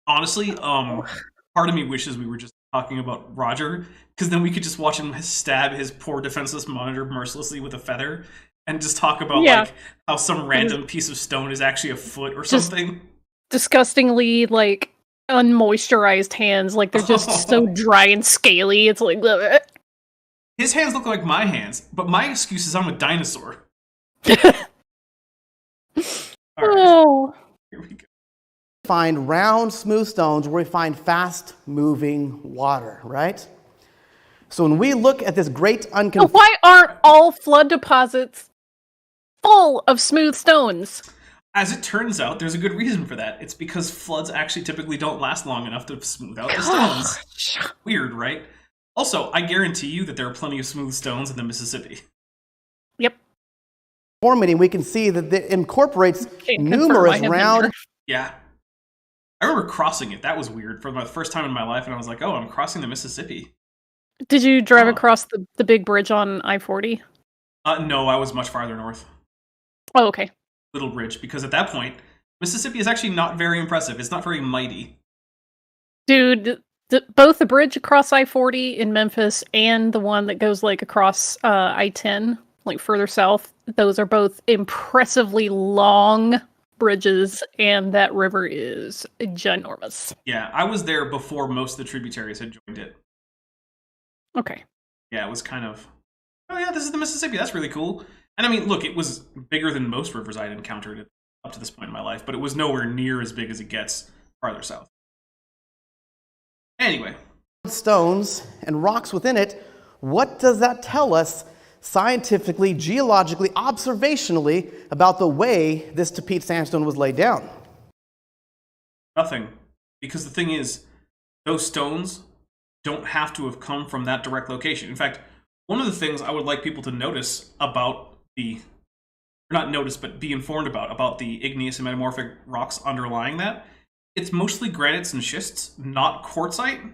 Honestly, part of me wishes we were just talking about Roger, because then we could just watch him stab his poor defenseless monitor mercilessly with a feather, and just talk about like how some random piece of stone is actually a foot or something. Disgustingly unmoisturized hands, like they're just so dry and scaly. It's like bleh. His hands look like my hands, but my excuse is I'm a dinosaur. All right. Here we go. Find round, smooth stones where we find fast-moving water, right? So when we look at this great unconformity... Why aren't all flood deposits full of smooth stones? As it turns out, there's a good reason for that. It's because floods actually typically don't last long enough to smooth out the stones. Weird, right? Also, I guarantee you that there are plenty of smooth stones in the Mississippi. Yep. We can see that it incorporates numerous round... Yeah. I remember crossing it. That was weird for the first time in my life, and I was like, oh, I'm crossing the Mississippi. Did you drive across the big bridge on I-40? No, I was much farther north. Oh, okay. Little bridge, because at that point, Mississippi is actually not very impressive. It's not very mighty. Dude, both the bridge across I-40 in Memphis and the one that goes like across I-10, like further south, those are both impressively long bridges, and that river is ginormous. Yeah, I was there before most of the tributaries had joined it. Okay. Yeah, it was kind of, oh yeah, this is the Mississippi. That's really cool. And I mean, look, it was bigger than most rivers I'd encountered up to this point in my life, but it was nowhere near as big as it gets farther south. Anyway. Stones and rocks within it, what does that tell us scientifically, geologically, observationally about the way this Tapete sandstone was laid down? Nothing. Because the thing is, those stones don't have to have come from that direct location. In fact, one of the things I would like people to notice about the, or not notice, but be informed about the igneous and metamorphic rocks underlying that, it's mostly granites and schists, not quartzite.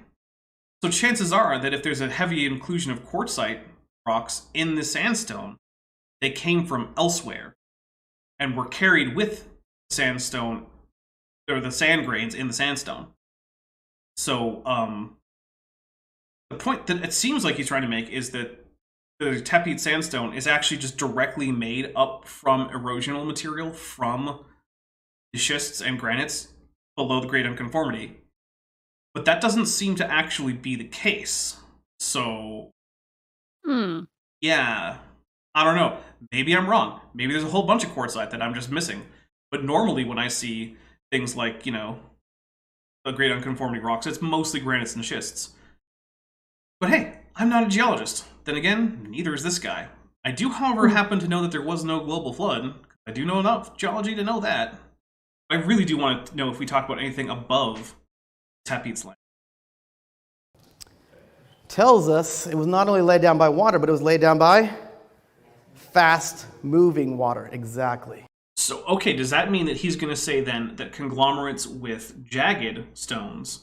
So chances are that if there's a heavy inclusion of quartzite rocks in the sandstone, they came from elsewhere and were carried with sandstone, or the sand grains in the sandstone. So the point that it seems like he's trying to make is that the Tapete sandstone is actually just directly made up from erosional material from the schists and granites below the Great Unconformity. But that doesn't seem to actually be the case. So, yeah, I don't know. Maybe I'm wrong. Maybe there's a whole bunch of quartzite that I'm just missing. But normally when I see things like, you know, the Great Unconformity rocks, it's mostly granites and schists. But hey, I'm not a geologist. Then again, neither is this guy. I do, however, happen to know that there was no global flood. I do know enough geology to know that. I really do want to know if we talk about anything above Tapete's land. Tells us it was not only laid down by water, but it was laid down by fast-moving water. Exactly. So, okay, does that mean that he's going to say then that conglomerates with jagged stones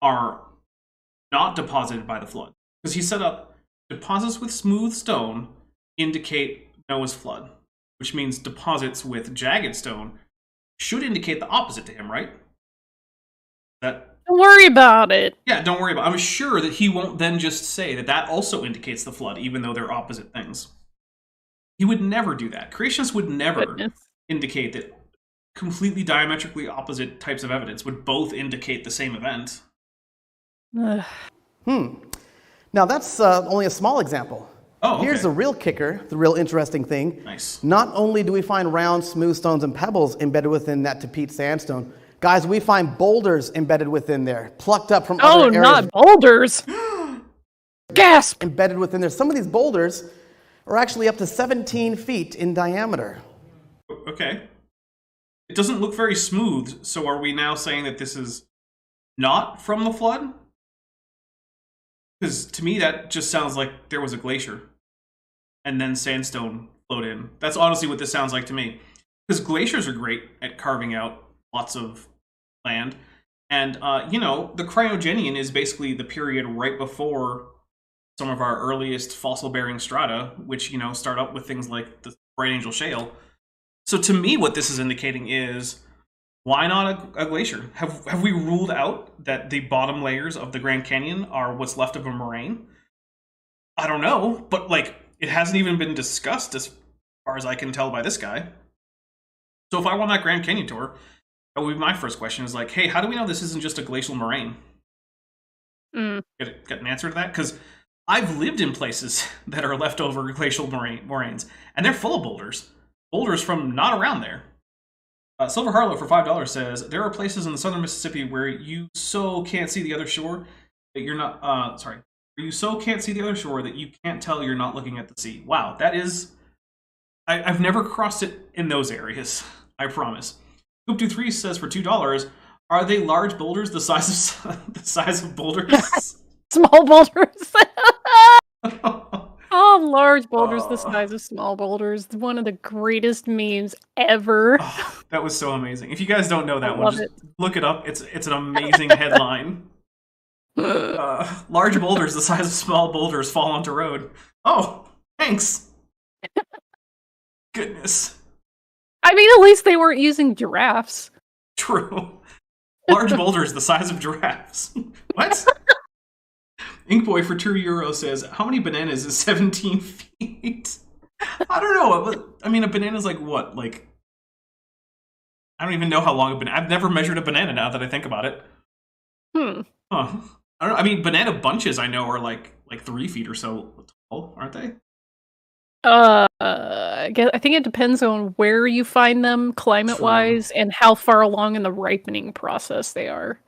are not deposited by the flood? Because he set up deposits with smooth stone indicate Noah's flood, which means deposits with jagged stone should indicate the opposite to him, right? Don't worry about it. Yeah, don't worry about it. I'm sure that he won't then just say that that also indicates the flood, even though they're opposite things. He would never do that. Creationists would never indicate that completely diametrically opposite types of evidence would both indicate the same event. Now, that's only a small example. Oh, okay. Here's the real kicker, the real interesting thing. Nice. Not only do we find round, smooth stones and pebbles embedded within that Tapete sandstone, guys, we find boulders embedded within there, plucked up from other areas. Oh, not boulders! Gasp! Embedded within there. Some of these boulders are actually up to 17 feet in diameter. Okay. It doesn't look very smooth, so are we now saying that this is not from the flood? Because to me that just sounds like there was a glacier and then sandstone flowed in. That's honestly what this sounds like to me. Because glaciers are great at carving out lots of land. And, you know, the Cryogenian is basically the period right before some of our earliest fossil-bearing strata, which, you know, start up with things like the Bright Angel Shale. So to me, what this is indicating is, why not a glacier? Have we ruled out that the bottom layers of the Grand Canyon are what's left of a moraine? I don't know, but, like, it hasn't even been discussed as far as I can tell by this guy. So if I want that Grand Canyon tour, that would be my first question, is like, hey, how do we know this isn't just a glacial moraine? Get an answer to that? Because I've lived in places that are leftover glacial moraines, and they're full of boulders. Boulders from not around there. Silver Harlow for $5 says, there are places in the southern Mississippi where you so can't see the other shore that you're not, where you so can't see the other shore that you can't tell you're not looking at the sea. Wow, that is, I've never crossed it in those areas, I promise. Hoop23 says for $2, are they large boulders the size of boulders? Small boulders. Oh, large boulders the size of small boulders. One of the greatest memes ever. Oh, that was so amazing. If you guys don't know that one, just look it up. It's an amazing headline. Large boulders the size of small boulders fall onto road. Oh, thanks. Goodness. I mean, at least they weren't using giraffes. True. Large boulders the size of giraffes. What? Inkboy for €2 says, how many bananas is 17 feet? I don't know. I mean, a banana's like what? Like, I don't even know how long a banana... I've never measured a banana now that I think about it. Huh. I don't know. I mean, banana bunches I know are like 3 feet or so tall, aren't they? I think it depends on where you find them climate-wise and how far along in the ripening process they are.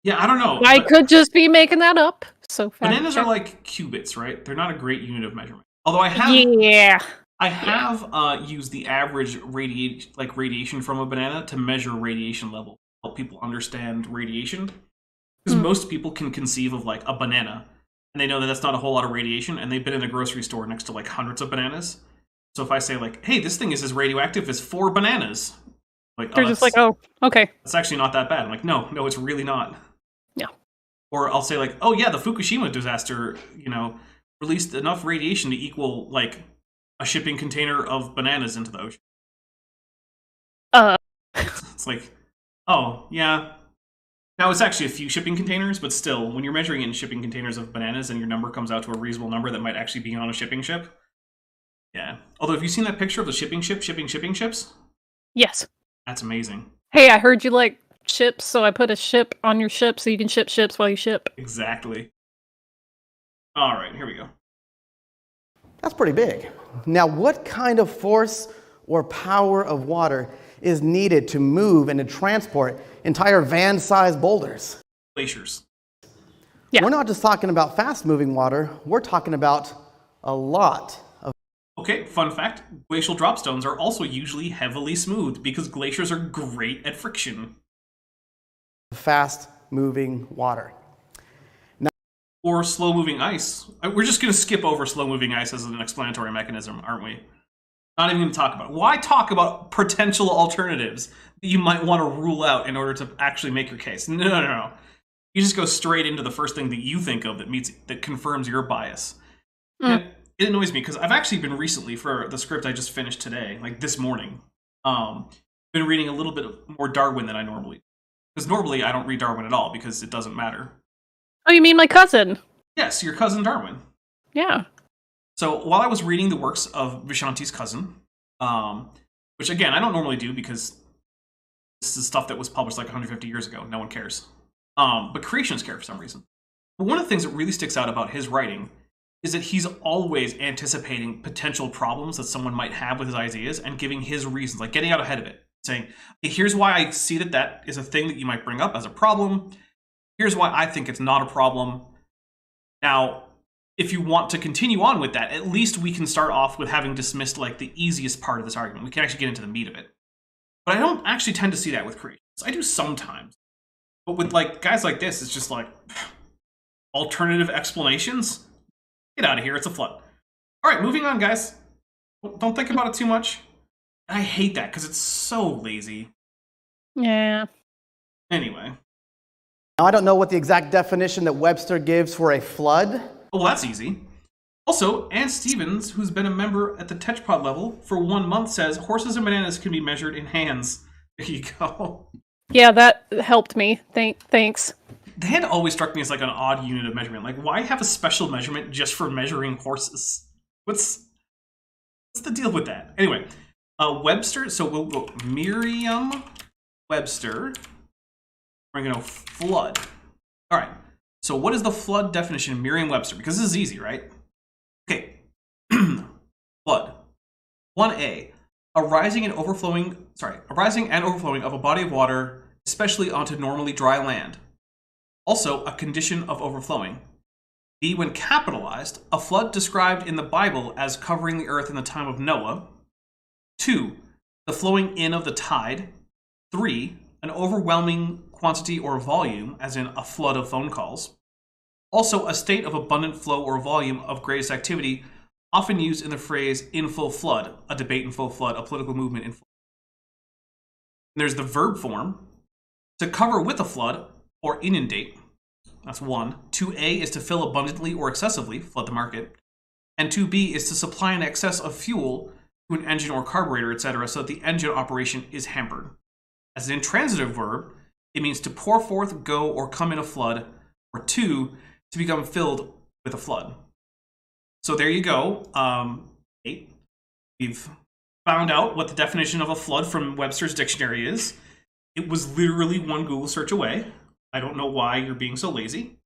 Yeah, I don't know. I could just be making that up. So bananas are like cubits, right? They're not a great unit of measurement. Although I have used the average radiation from a banana to measure radiation level, help people understand radiation. Because most people can conceive of like a banana, and they know that that's not a whole lot of radiation, and they've been in a grocery store next to like hundreds of bananas. So if I say like, hey, this thing is as radioactive as 4 bananas, like they're just like, oh, okay. It's actually not that bad. I'm like, no, it's really not. Yeah. Or I'll say like, oh yeah, the Fukushima disaster, released enough radiation to equal like a shipping container of bananas into the ocean. It's like, oh yeah. Now it's actually a few shipping containers, but still, when you're measuring in shipping containers of bananas and your number comes out to a reasonable number that might actually be on a shipping ship. Yeah. Although, have you seen that picture of the shipping ships? Yes. That's amazing. Hey, I heard you like ships, so I put a ship on your ship so you can ship ships while you ship. Exactly. All right, here we go. That's pretty big. Now, what kind of force or power of water is needed to move and to transport entire van-sized boulders? Glaciers. Yeah. We're not just talking about fast-moving water. We're talking about a lot of... Okay, fun fact. Glacial dropstones are also usually heavily smooth because glaciers are great at friction. fast-moving water. Or slow-moving ice. We're just going to skip over slow-moving ice as an explanatory mechanism, aren't we? Not even going to talk about it. Why talk about potential alternatives that you might want to rule out in order to actually make your case? No. You just go straight into the first thing that you think of that confirms your bias. And it annoys me because I've actually been recently, for the script I just finished today, like this morning, been reading a little bit more Darwin than I normally do. Because normally I don't read Darwin at all because it doesn't matter. Oh, you mean my cousin? Yes, your cousin Darwin. Yeah. So while I was reading the works of Vishanti's cousin, which again, I don't normally do because this is stuff that was published like 150 years ago. No one cares. But creationists care for some reason. But one of the things that really sticks out about his writing is that he's always anticipating potential problems that someone might have with his ideas and giving his reasons, like getting out ahead of it. Saying, hey, here's why I see that is a thing that you might bring up as a problem. Here's why I think it's not a problem. Now, if you want to continue on with that, at least we can start off with having dismissed like the easiest part of this argument. We can actually get into the meat of it. But I don't actually tend to see that with creationists. I do sometimes. But with like guys like this, it's just like alternative explanations. Get out of here, it's a flood. All right, moving on, guys. Don't think about it too much. I hate that because it's so lazy. Yeah. Anyway. Now, I don't know what the exact definition that Webster gives for a flood. Oh, well, that's easy. Also, Ann Stevens, who's been a member at the Tetchpod level for 1 month, says horses and bananas can be measured in hands. There you go. Yeah, that helped me. Thanks. The hand always struck me as like an odd unit of measurement. Like, why have a special measurement just for measuring horses? What's the deal with that? Anyway, Webster, so we'll go Merriam-Webster. We're going to go flood. All right. So what is the flood definition in Merriam-Webster? Because this is easy, right? Okay. Flood. 1A. A rising and overflowing of a body of water, especially onto normally dry land. Also, a condition of overflowing. B. When capitalized, a flood described in the Bible as covering the earth in the time of Noah. 2. The flowing in of the tide. 3. An overwhelming quantity or volume, as in a flood of phone calls. Also, a state of abundant flow or volume of greatest activity, often used in the phrase in full flood, a debate in full flood, a political movement in full flood. And there's the verb form, to cover with a flood or inundate. That's 1. 2A is to fill abundantly or excessively, flood the market. And 2B is to supply an excess of fuel to an engine or carburetor, etc., so that the engine operation is hampered. As an intransitive verb, it means to pour forth, go, or come in a flood, or to become filled with a flood. So there you go. 8. We've found out what the definition of a flood from Webster's dictionary is. It was literally one Google search away. I don't know why you're being so lazy.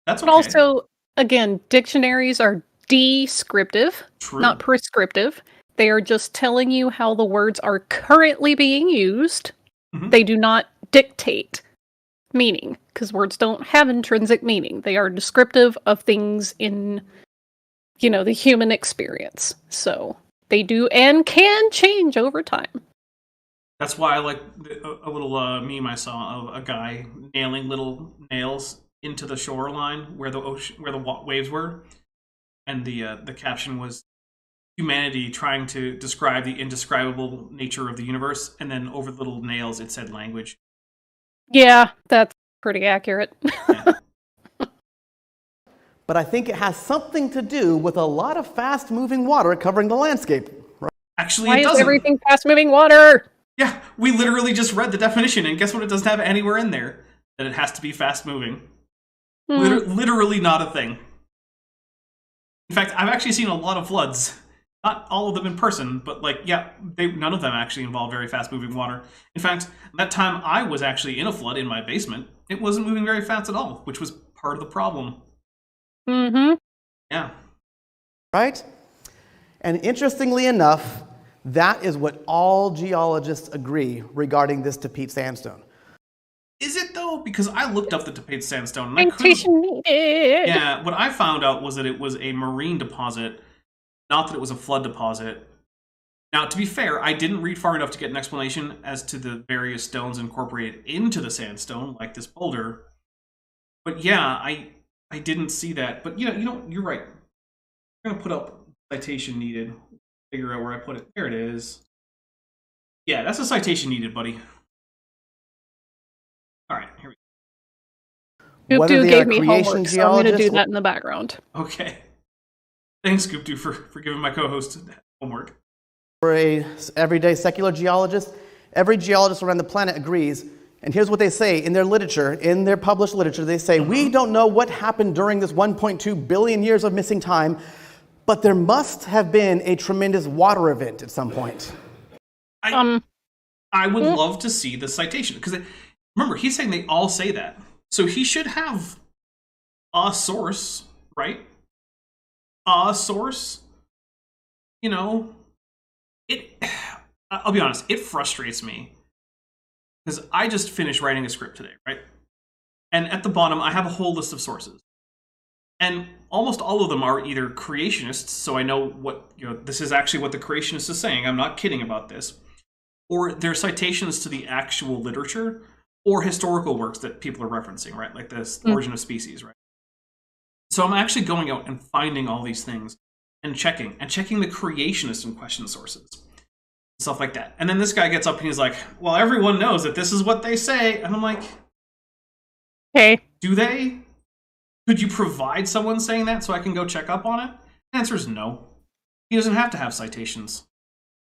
That's okay. But also, again, dictionaries are descriptive, True. not prescriptive. They are just telling you how the words are currently being used. Mhm. They do not dictate meaning, because words don't have intrinsic meaning. They are descriptive of things in, the human experience. So they do and can change over time. That's why I like a little meme I saw of a guy nailing little nails into the shoreline where the waves were, and the caption was humanity trying to describe the indescribable nature of the universe, and then over the little nails it said language. Yeah, that's pretty accurate. Yeah. But I think it has something to do with a lot of fast-moving water covering the landscape. Right? Actually, Why it is doesn't. everything fast-moving water? Yeah, we literally just read the definition, and guess what? It doesn't have anywhere in there that it has to be fast-moving. Literally not a thing. In fact, I've actually seen a lot of floods. Not all of them in person, but none of them actually involve very fast-moving water. In fact, that time I was actually in a flood in my basement, it wasn't moving very fast at all, which was part of the problem. Mm-hmm. Yeah. Right? And interestingly enough, that is what all geologists agree regarding this Tapete sandstone. Is it though? Because I looked up the Tapete sandstone and I couldn't... Citation needed. Yeah, what I found out was that it was a marine deposit, not that it was a flood deposit. Now, to be fair, I didn't read far enough to get an explanation as to the various stones incorporated into the sandstone, like this boulder. But yeah, I didn't see that. But you're right. I'm gonna put up citation needed. Figure out where I put it. There it is. Yeah, that's a citation needed, buddy. All right, here we Scoop Whether Doo they gave are me creation homework, so I'm going to do geologists- that in the background. go. Okay. Thanks, Scoop Doo, for giving my co-host homework. For a everyday secular geologist, every geologist around the planet agrees. And here's what they say in their literature, in their published literature. They say, we don't know what happened during this 1.2 billion years of missing time, but there must have been a tremendous water event at some point. I would love to see the citation, because remember, he's saying they all say that. So he should have a source, right? A source. I'll be honest, it frustrates me. Because I just finished writing a script today, right? And at the bottom, I have a whole list of sources. And almost all of them are either creationists, so I know what, this is actually what the creationist is saying, I'm not kidding about this. Or they're citations to the actual literature, or historical works that people are referencing, right? Like this Origin of Species, right? So I'm actually going out and finding all these things and checking the creationist in question sources. Stuff like that. And then this guy gets up and he's like, well, everyone knows that this is what they say. And I'm like, Okay. do they? Could you provide someone saying that so I can go check up on it? The answer is no. He doesn't have to have citations.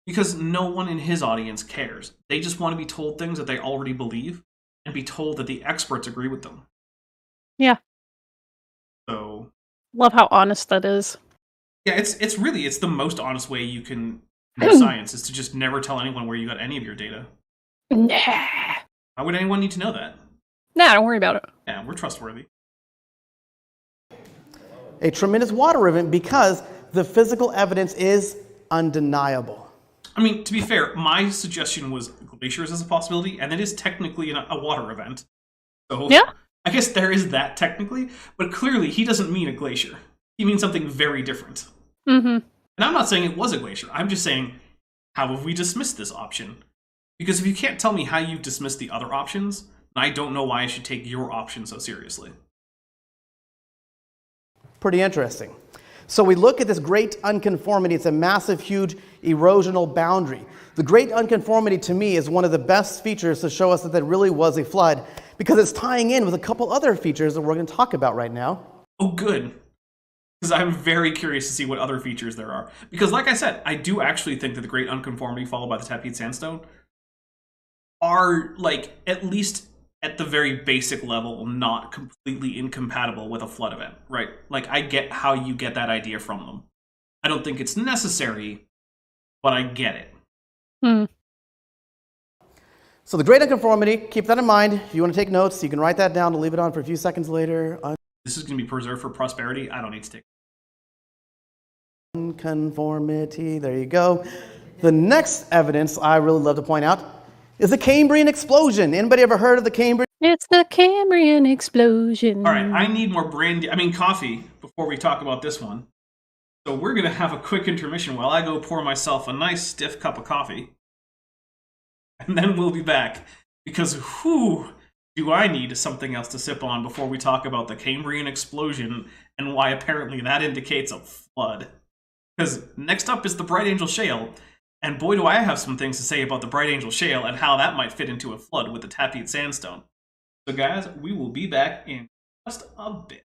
Because no one in his audience cares. They just want to be told things that they already believe and be told that the experts agree with them. Yeah. So... Love how honest that is. Yeah, it's the most honest way you can do science, is to just never tell anyone where you got any of your data. Nah. Why would anyone need to know that? Nah, don't worry about it. Yeah, we're trustworthy. A tremendous water event because the physical evidence is undeniable. I mean, to be fair, my suggestion was glaciers as a possibility, and it is technically a water event. So Yeah. I guess there is that technically, but clearly he doesn't mean a glacier. He means something very different. Mm-hmm. And I'm not saying it was a glacier. I'm just saying, how have we dismissed this option? Because if you can't tell me how you dismissed the other options, I don't know why I should take your option so seriously. Pretty interesting. So we look at this great unconformity. It's a massive, huge erosional boundary. The great unconformity, to me, is one of the best features to show us that there really was a flood, because it's tying in with a couple other features that we're going to talk about right now. Oh, good. Because I'm very curious to see what other features there are. Because like I said, I do actually think that the Great Unconformity followed by the Tapete Sandstone are, like, at least at the very basic level, not completely incompatible with a flood event, right? Like, I get how you get that idea from them. I don't think it's necessary, but I get it. Hmm. So the Great Unconformity, keep that in mind. If you want to take notes, you can write that down to leave it on for a few seconds later. This is going to be preserved for prosperity. I don't need to take. Unconformity, there you go. The next evidence I really love to point out is the Cambrian explosion. Anybody ever heard of the Cambrian? It's the Cambrian explosion. All right, I need more coffee before we talk about this one. So we're going to have a quick intermission while I go pour myself a nice stiff cup of coffee. And then we'll be back. Because, do I need something else to sip on before we talk about the Cambrian explosion and why apparently that indicates a flood. Because next up is the Bright Angel Shale, and boy do I have some things to say about the Bright Angel Shale and how that might fit into a flood with the Tapete Sandstone. So guys, we will be back in just a bit.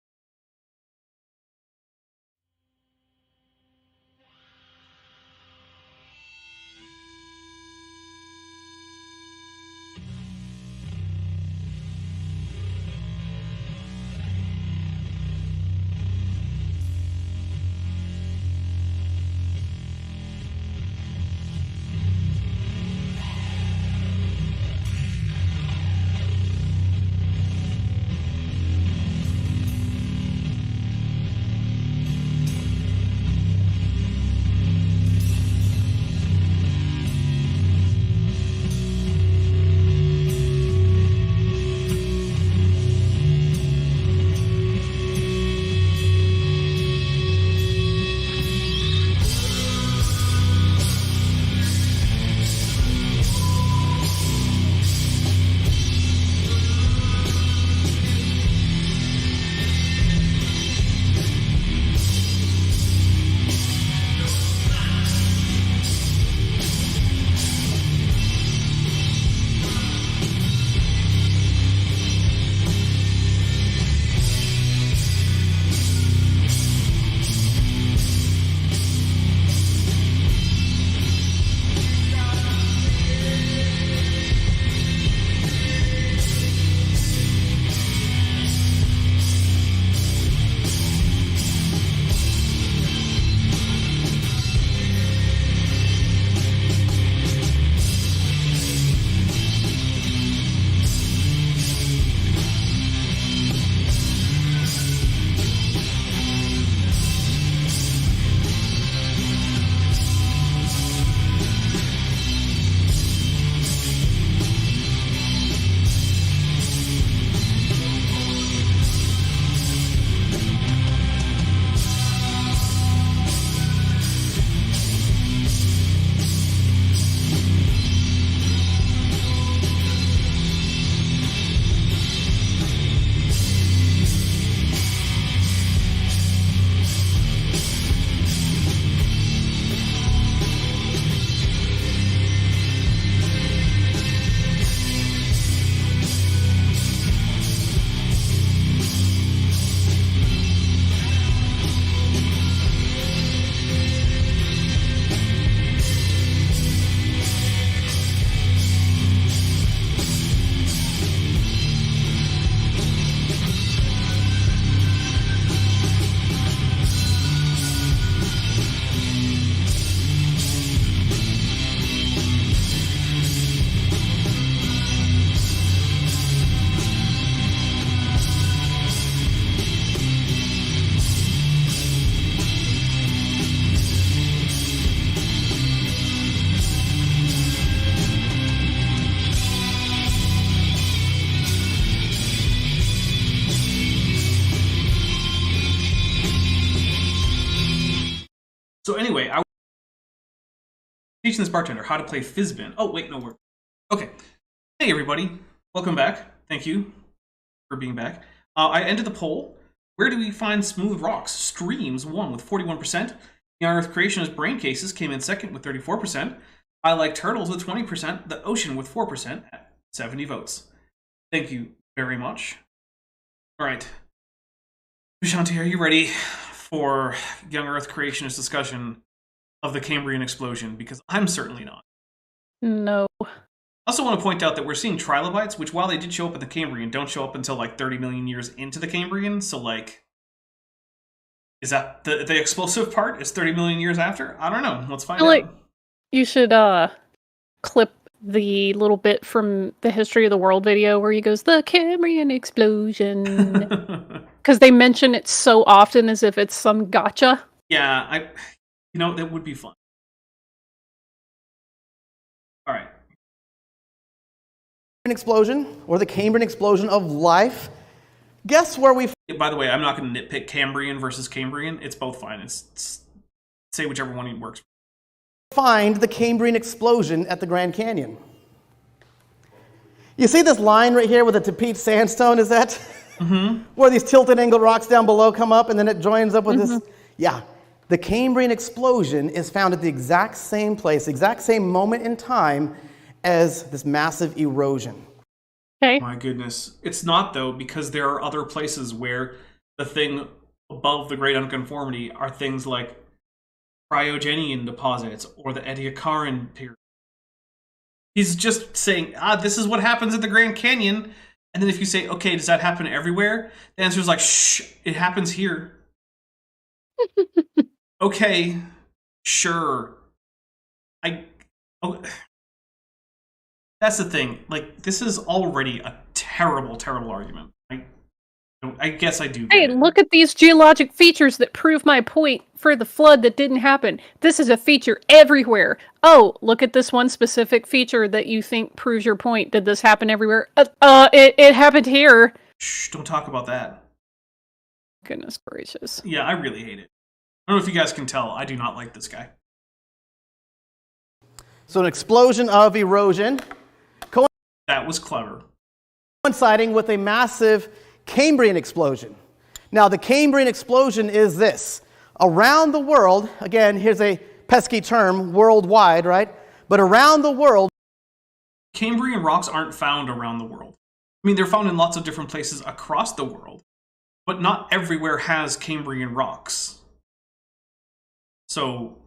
So anyway, I was teaching this bartender how to play Fizzbin. Oh, wait, no, we're... Okay. Hey, everybody. Welcome back. Thank you for being back. I ended the poll. Where do we find smooth rocks? Streams won with 41%. Young Earth Creationist Brain Cases came in second with 34%. I Like Turtles with 20%. The Ocean with 4% at 70 votes. Thank you very much. All right. Vishanti, are you ready for young Earth creationist discussion of the Cambrian explosion, because I'm certainly not. No. I also want to point out that we're seeing trilobites, which, while they did show up in the Cambrian, don't show up until like 30 million years into the Cambrian. So, like, is that the explosive part is 30 million years after? I don't know. Let's find out. Like, you should clip the little bit from the History of the World video where he goes, the Cambrian explosion. Because they mention it so often as if it's some gotcha. Yeah, that would be fun. All right. Explosion, or the Cambrian explosion of life. Guess where we By the way, I'm not going to nitpick Cambrian versus Cambrian. It's both fine. It's say whichever one works. find the Cambrian explosion at the Grand Canyon. You see this line right here with the Tapete sandstone, is that? Where these tilted angled rocks down below come up and then it joins up with this? Yeah. The Cambrian explosion is found at the exact same place, exact same moment in time as this massive erosion. Okay. My goodness. It's not, though, because there are other places where the thing above the Great Unconformity are things like cryogenian deposits or the Ediacaran period. He's just saying, this is what happens at the Grand Canyon. And then if you say, okay, does that happen everywhere? The answer is like, shh, it happens here. Okay, sure. That's the thing. Like, this is already a terrible, terrible argument. I guess I do. Hey, look at these geologic features that prove my point for the flood that didn't happen. This is a feature everywhere. Oh, look at this one specific feature that you think proves your point. Did this happen everywhere? It happened here. Shh, don't talk about that. Goodness gracious. Yeah, I really hate it. I don't know if you guys can tell. I do not like this guy. So an explosion of erosion That was clever. coinciding with a massive Cambrian explosion. Now, the Cambrian explosion is this. Around the world, again, here's a pesky term, worldwide, right? But around the world, Cambrian rocks aren't found around the world. I mean, they're found in lots of different places across the world, but not everywhere has Cambrian rocks. So,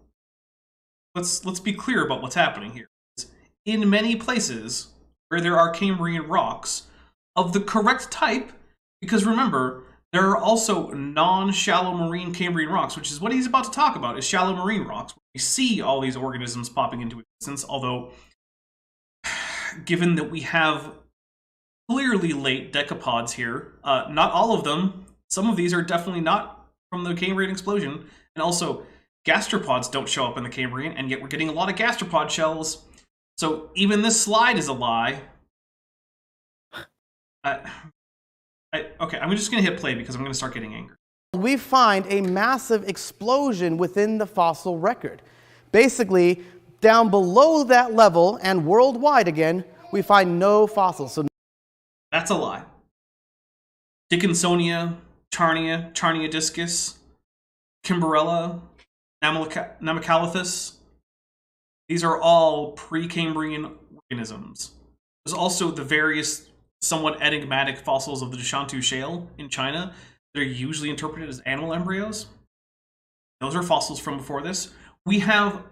let's be clear about what's happening here. In many places where there are Cambrian rocks of the correct type, because remember, there are also non-shallow marine Cambrian rocks, which is what he's about to talk about, is shallow marine rocks. We see all these organisms popping into existence, although, given that we have clearly late decapods here, not all of them, some of these are definitely not from the Cambrian explosion, and also gastropods don't show up in the Cambrian, and yet we're getting a lot of gastropod shells, so even this slide is a lie. Okay, I'm just going to hit play because I'm going to start getting angry. we find a massive explosion within the fossil record. Basically, down below that level and worldwide again, we find no fossils. So That's a lie. Dickinsonia, Charnia discus, Kimberella, Namacalithus. These are all pre-Cambrian organisms. There's also the various somewhat enigmatic fossils of the Dushantu Shale in China. They're usually interpreted as animal embryos. Those are fossils from before this. We have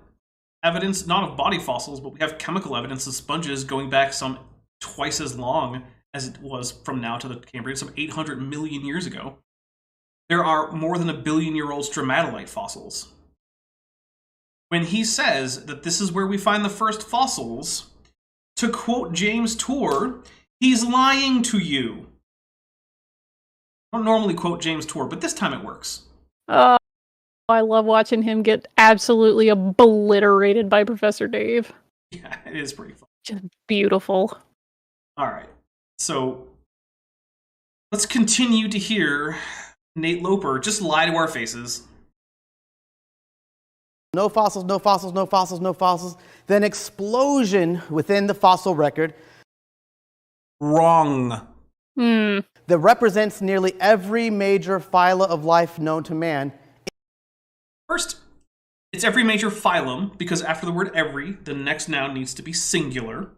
evidence, not of body fossils, but we have chemical evidence of sponges going back some twice as long as it was from now to the Cambrian, some 800 million years ago. There are more than 1 billion-year-old stromatolite fossils. When he says that this is where we find the first fossils, to quote James Tour, he's lying to you. I don't normally quote James Tour, but this time it works. I love watching him get absolutely obliterated by Professor Dave. Yeah, it is pretty fun. Just beautiful. All right, so let's continue to hear Nate Loper just lie to our faces. no fossils, no fossils, no fossils, no fossils. Then explosion within the fossil record Wrong. that represents nearly every major phyla of life known to man. First, it's every major phylum, because after the word every, the next noun needs to be singular.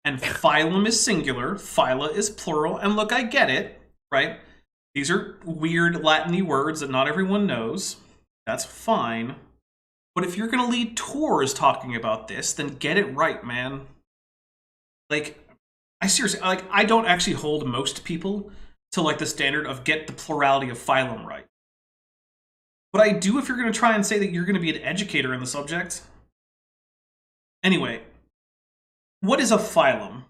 And phylum is singular, phyla is plural, and look, I get it, right? These are weird Latin-y words that not everyone knows. That's fine. But if you're going to lead tours talking about this, then get it right, man. Like, I seriously, like, I don't actually hold most people to, like, the standard of get the plurality of phylum right. But I do if you're going to try and say that you're going to be an educator in the subject. Anyway, what is a phylum?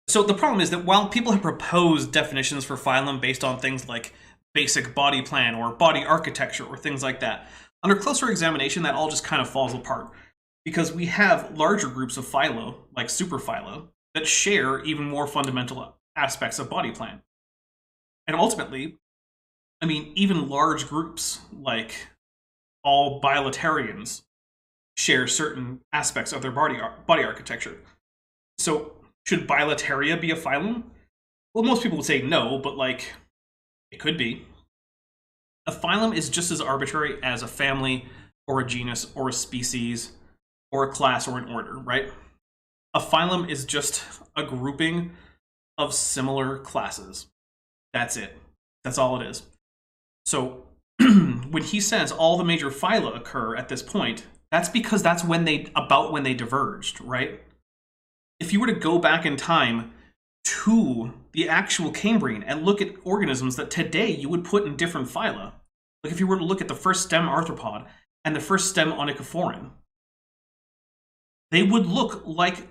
So the problem is that while people have proposed definitions for phylum based on things like basic body plan or body architecture or things like that, under closer examination, that all just kind of falls apart. Because we have larger groups of phyla, like superphyla, that share even more fundamental aspects of body plan. And ultimately, I mean, even large groups, like all bilaterians, share certain aspects of their body architecture. So, should bilateria be a phylum? Well, most people would say no, but, like, it could be. A phylum is just as arbitrary as a family, or a genus, or a species, or a class, or an order, right? A phylum is just a grouping of similar classes. That's it. That's all it is. So, when he says all the major phyla occur at this point, that's because that's when they diverged, right? If you were to go back in time to the actual Cambrian and look at organisms that today you would put in different phyla, like if you were to look at the first stem arthropod and the first stem onychophoran, they would look like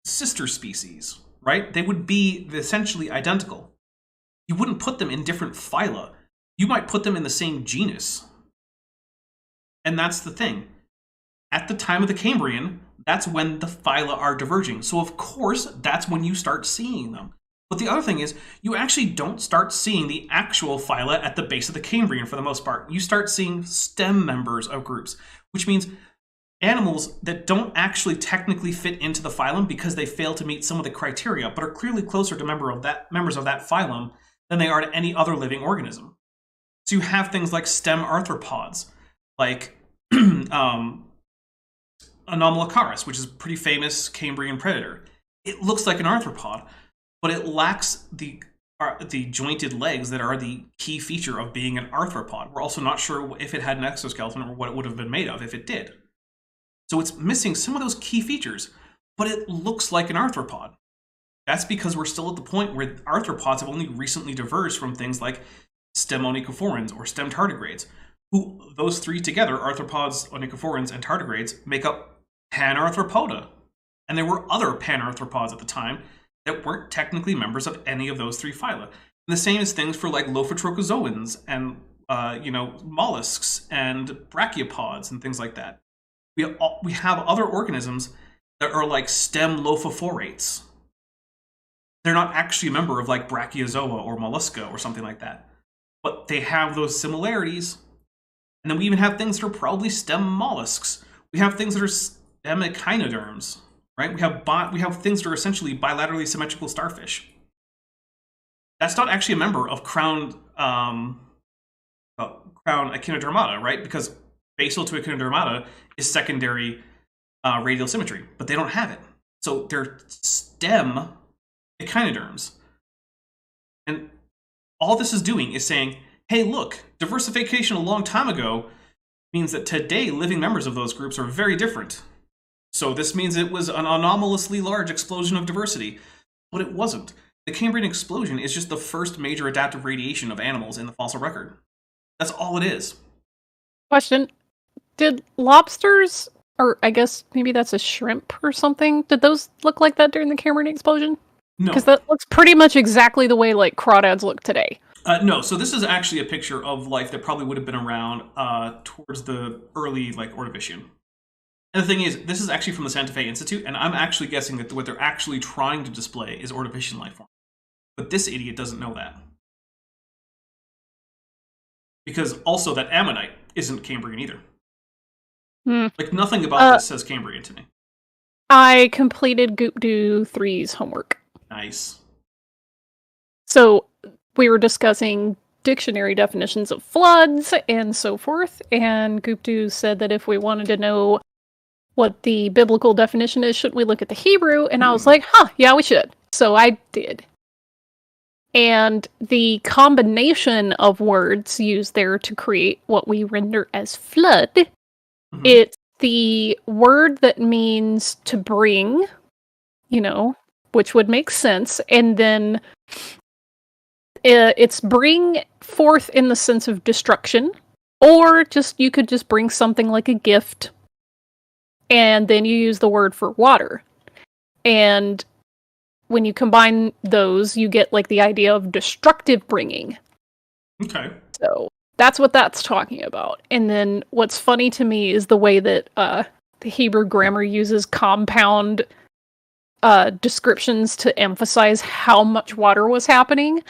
sister species, right? They would be essentially identical. You wouldn't put them in different phyla. You might put them in the same genus. And that's the thing. At the time of the Cambrian, that's when the phyla are diverging. So of course, that's when you start seeing them. But the other thing is, you actually don't start seeing the actual phyla at the base of the Cambrian for the most part. You start seeing stem members of groups, which means animals that don't actually technically fit into the phylum because they fail to meet some of the criteria, but are clearly closer to members of that phylum than they are to any other living organism. So you have things like stem arthropods, like Anomalocaris, which is a pretty famous Cambrian predator. It looks like an arthropod, but it lacks the jointed legs that are the key feature of being an arthropod. We're also not sure if it had an exoskeleton or what it would have been made of if it did. So it's missing some of those key features, but it looks like an arthropod. That's because we're still at the point where arthropods have only recently diverged from things like stem onychophorans or stem tardigrades, who those three together, arthropods, onychophorans, and tardigrades, make up Panarthropoda. And there were other panarthropods at the time that weren't technically members of any of those three phyla. And the same is things for like Lophotrochozoans and mollusks and brachiopods and things like that. We have other organisms that are like stem lophophorates. They're not actually a member of like Brachiozoa or Mollusca or something like that, but they have those similarities. And then we even have things that are probably stem mollusks. We have things that are stem echinoderms, right? We have things that are essentially bilaterally symmetrical starfish. That's not actually a member of crown echinodermata, right? Because basal to echinodermata is secondary radial symmetry, but they don't have it. So they're stem echinoderms. And all this is doing is saying, hey, look, diversification a long time ago means that today living members of those groups are very different. So this means it was an anomalously large explosion of diversity. But it wasn't. The Cambrian explosion is just the first major adaptive radiation of animals in the fossil record. That's all it is. Question. Did lobsters, or I guess maybe that's a shrimp or something, did those look like that during the Cambrian explosion? No. Because that looks pretty much exactly the way like crawdads look today. No, so this is actually a picture of life that probably would have been around towards the early Ordovician. And the thing is, this is actually from the Santa Fe Institute, and I'm actually guessing that what they're actually trying to display is Ordovician life form. But this idiot doesn't know that. Because also that ammonite isn't Cambrian either. Like nothing about this says Cambrian to me. I completed Goopdoo 3's homework. Nice. So we were discussing dictionary definitions of floods and so forth, and Goopdoo said that if we wanted to know what the biblical definition is, shouldn't we look at the Hebrew? And I was like, yeah, we should. So I did. And the combination of words used there to create what we render as flood, it's the word that means to bring, which would make sense, and then it's bring forth in the sense of destruction, or you could just bring something like a gift, and then you use the word for water. And when you combine those, you get like the idea of destructive bringing. Okay. So that's what that's talking about. And then what's funny to me is the way that the Hebrew grammar uses compound descriptions to emphasize how much water was happening.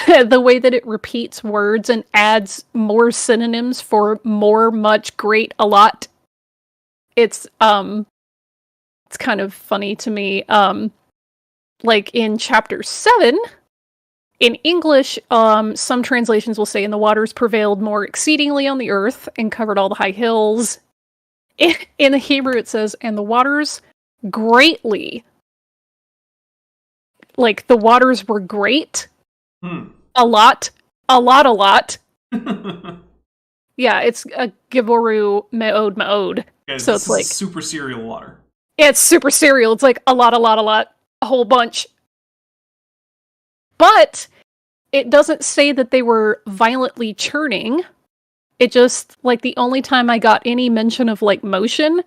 The way that it repeats words and adds more synonyms for more, much, great, a lot. It's kind of funny to me. Like in chapter 7, in English, some translations will say, and the waters prevailed more exceedingly on the earth and covered all the high hills. In the Hebrew, it says, and the waters greatly. Like, the waters were great. A lot. Yeah, it's a Giboru Me'od. Guys, so this it's like is super cereal water. Yeah, it's super cereal. It's like a lot, a whole bunch. But it doesn't say that they were violently churning. It just, like, the only time I got any mention of, like, motion,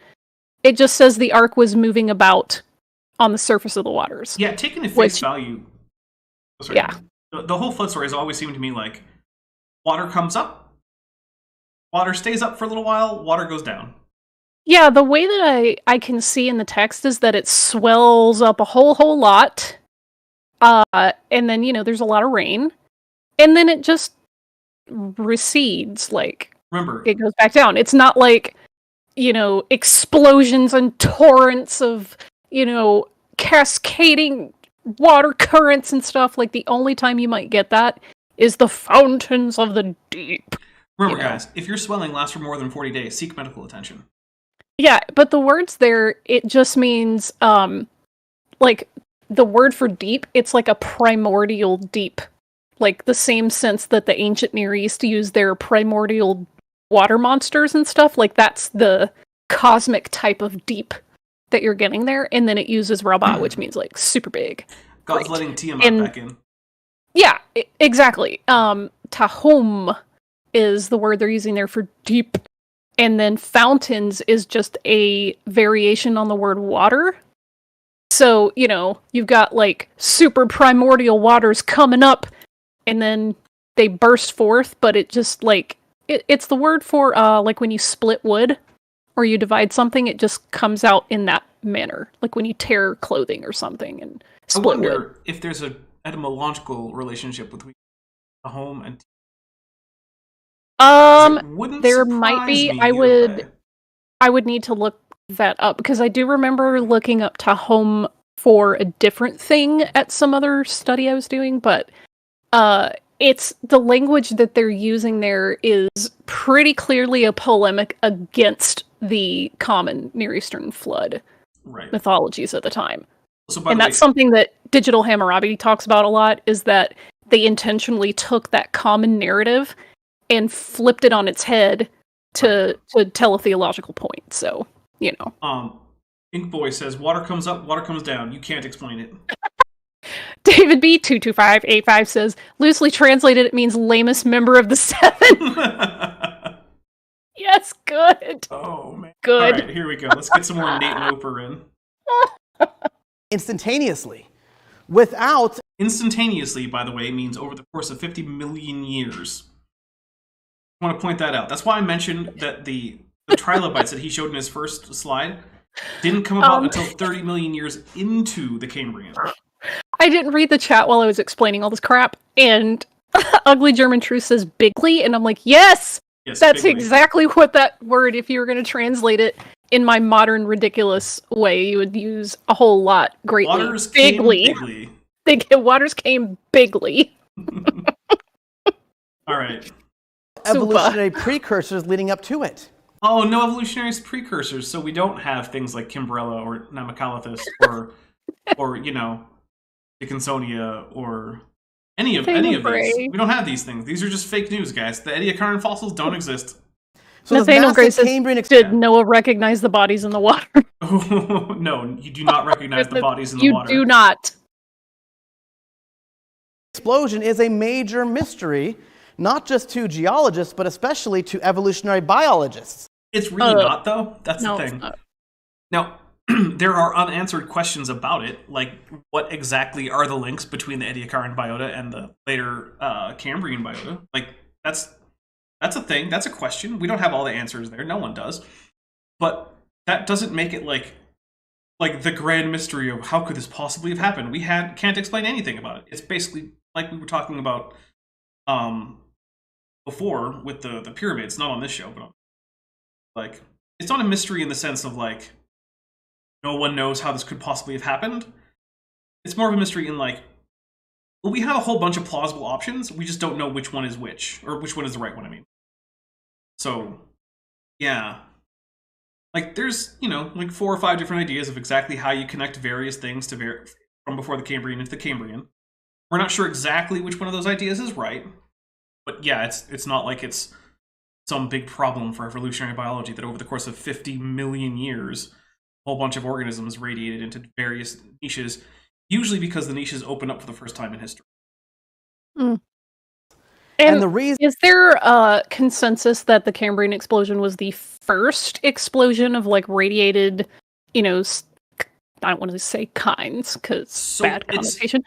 it just says the ark was moving about on the surface of the waters. Yeah, taking at face value. Oh, sorry. Yeah. The whole flood story has always seemed to me like water comes up, water stays up for a little while, water goes down. Yeah, the way that I can see in the text is that it swells up a whole lot, and then, there's a lot of rain, and then it just recedes, like, remember, it goes back down. It's not like, explosions and torrents of, cascading water currents and stuff. Like, the only time you might get that is the fountains of the deep. Remember, guys, if your swelling lasts for more than 40 days, seek medical attention. Yeah, but the words there, it just means, like, the word for deep, it's like a primordial deep. Like, the same sense that the ancient Near East used their primordial water monsters and stuff. Like, that's the cosmic type of deep that you're getting there. And then it uses Rabbah, which means, like, super big. God's Great. letting Tiamat back in. Yeah, exactly. Tahom is the word they're using there for deep. And then fountains is just a variation on the word water. So, you've got, like, super primordial waters coming up, and then they burst forth, but it just, like, it's the word for, like, when you split wood, or you divide something, it just comes out in that manner. Like, when you tear clothing or something and split wood. I wonder if there's an etymological relationship with a home and... there might be. I would need to look that up, because I do remember looking up Tahom for a different thing at some other study I was doing, but it's the language that they're using there is pretty clearly a polemic against the common Near Eastern flood mythologies at the time. So, and that's something that Digital Hammurabi talks about a lot, is that they intentionally took that common narrative and flipped it on its head to tell a theological point. So, Inkboy says, water comes up, water comes down. You can't explain it. David B. 22585 says, loosely translated, it means lamest member of the seven. Yes, good. Oh, man. Good. All right, here we go. Let's get some more Nate Roper in. Instantaneously. Without... Instantaneously, by the way, means over the course of 50 million years. I want to point that out. That's why I mentioned that the trilobites that he showed in his first slide didn't come about until 30 million years into the Cambrian. I didn't read the chat while I was explaining all this crap, and Ugly German Truth says bigly, and I'm like, yes, that's bigly. Exactly what that word, if you were going to translate it in my modern ridiculous way, you would use a whole lot greatly. Waters came bigly. Waters came bigly. All right. Evolutionary precursors leading up to it. Oh, no evolutionary precursors, so we don't have things like Kimbrella or Namacalathus or Dickinsonia or any of these. Gray. We don't have these things. These are just fake news, guys. The Ediacaran fossils don't exist. So this Nathaniel Gray massive says, Cambrian did Noah recognize the bodies in the water? No, you do not recognize the bodies in the water. You do not. explosion is a major mystery, not just to geologists, but especially to evolutionary biologists. It's really not, though. That's No, the it's thing. not. Now, there are unanswered questions about it, like what exactly are the links between the Ediacaran biota and the later Cambrian biota? Like, that's a thing. That's a question. We don't have all the answers there. No one does. But that doesn't make it like the grand mystery of how could this possibly have happened. We can't explain anything about it. It's basically like we were talking about before with the pyramids, not on this show, but like it's not a mystery in the sense of like no one knows how this could possibly have happened. It's more of a mystery in like, well, we have a whole bunch of plausible options. We just don't know which one is which, or which one is the right one, I mean. So, yeah. Like, there's, like 4 or 5 different ideas of exactly how you connect various things to from before the Cambrian into the Cambrian. We're not sure exactly which one of those ideas is right. But yeah, it's not like it's some big problem for evolutionary biology that over the course of 50 million years, a whole bunch of organisms radiated into various niches, usually because the niches open up for the first time in history. Mm. And the reason is there a consensus that the Cambrian explosion was the first explosion of like radiated, I don't want to say kinds because bad connotation,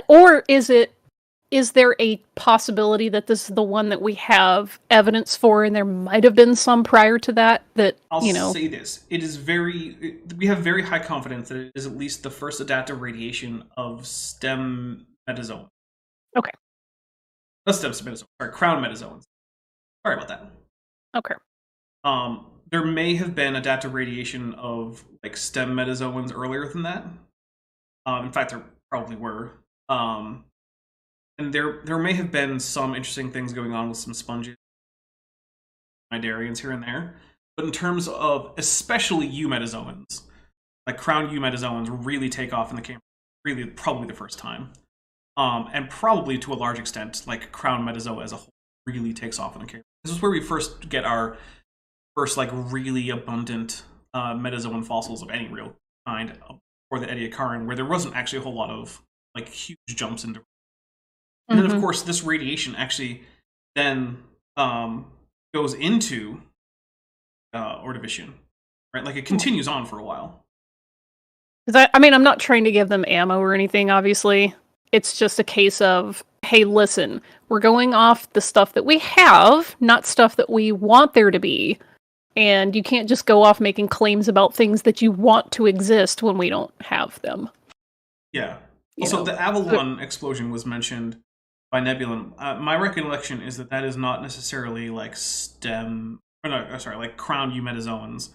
or is there a possibility that this is the one that we have evidence for, and there might have been some prior to that? I'll say this: it is we have very high confidence that it is at least the first adaptive radiation of stem metazoans. Okay. Not stem metazoans. Sorry, crown metazoans. Sorry about that. Okay. There may have been adaptive radiation of like stem metazoans earlier than that. In fact, there probably were. And there may have been some interesting things going on with some sponges, cnidarians here and there. But in terms of especially eumetazoans, like crown eumetazoans really take off in the Cambrian, really probably the first time. And probably to a large extent, like crown metazoa as a whole really takes off in the Cambrian. This is where we first get our first like really abundant metazoan fossils of any real kind, or the Ediacaran, where there wasn't actually a whole lot of like huge jumps into. And then, of course, this radiation actually then goes into Ordovician, right? Like, it continues on for a while. I'm not trying to give them ammo or anything, obviously. It's just a case of, hey, listen, we're going off the stuff that we have, not stuff that we want there to be. And you can't just go off making claims about things that you want to exist when we don't have them. Yeah. Also, the Avalon explosion was mentioned by Nebulon. My recollection is that is not necessarily like like crown eumetazoans.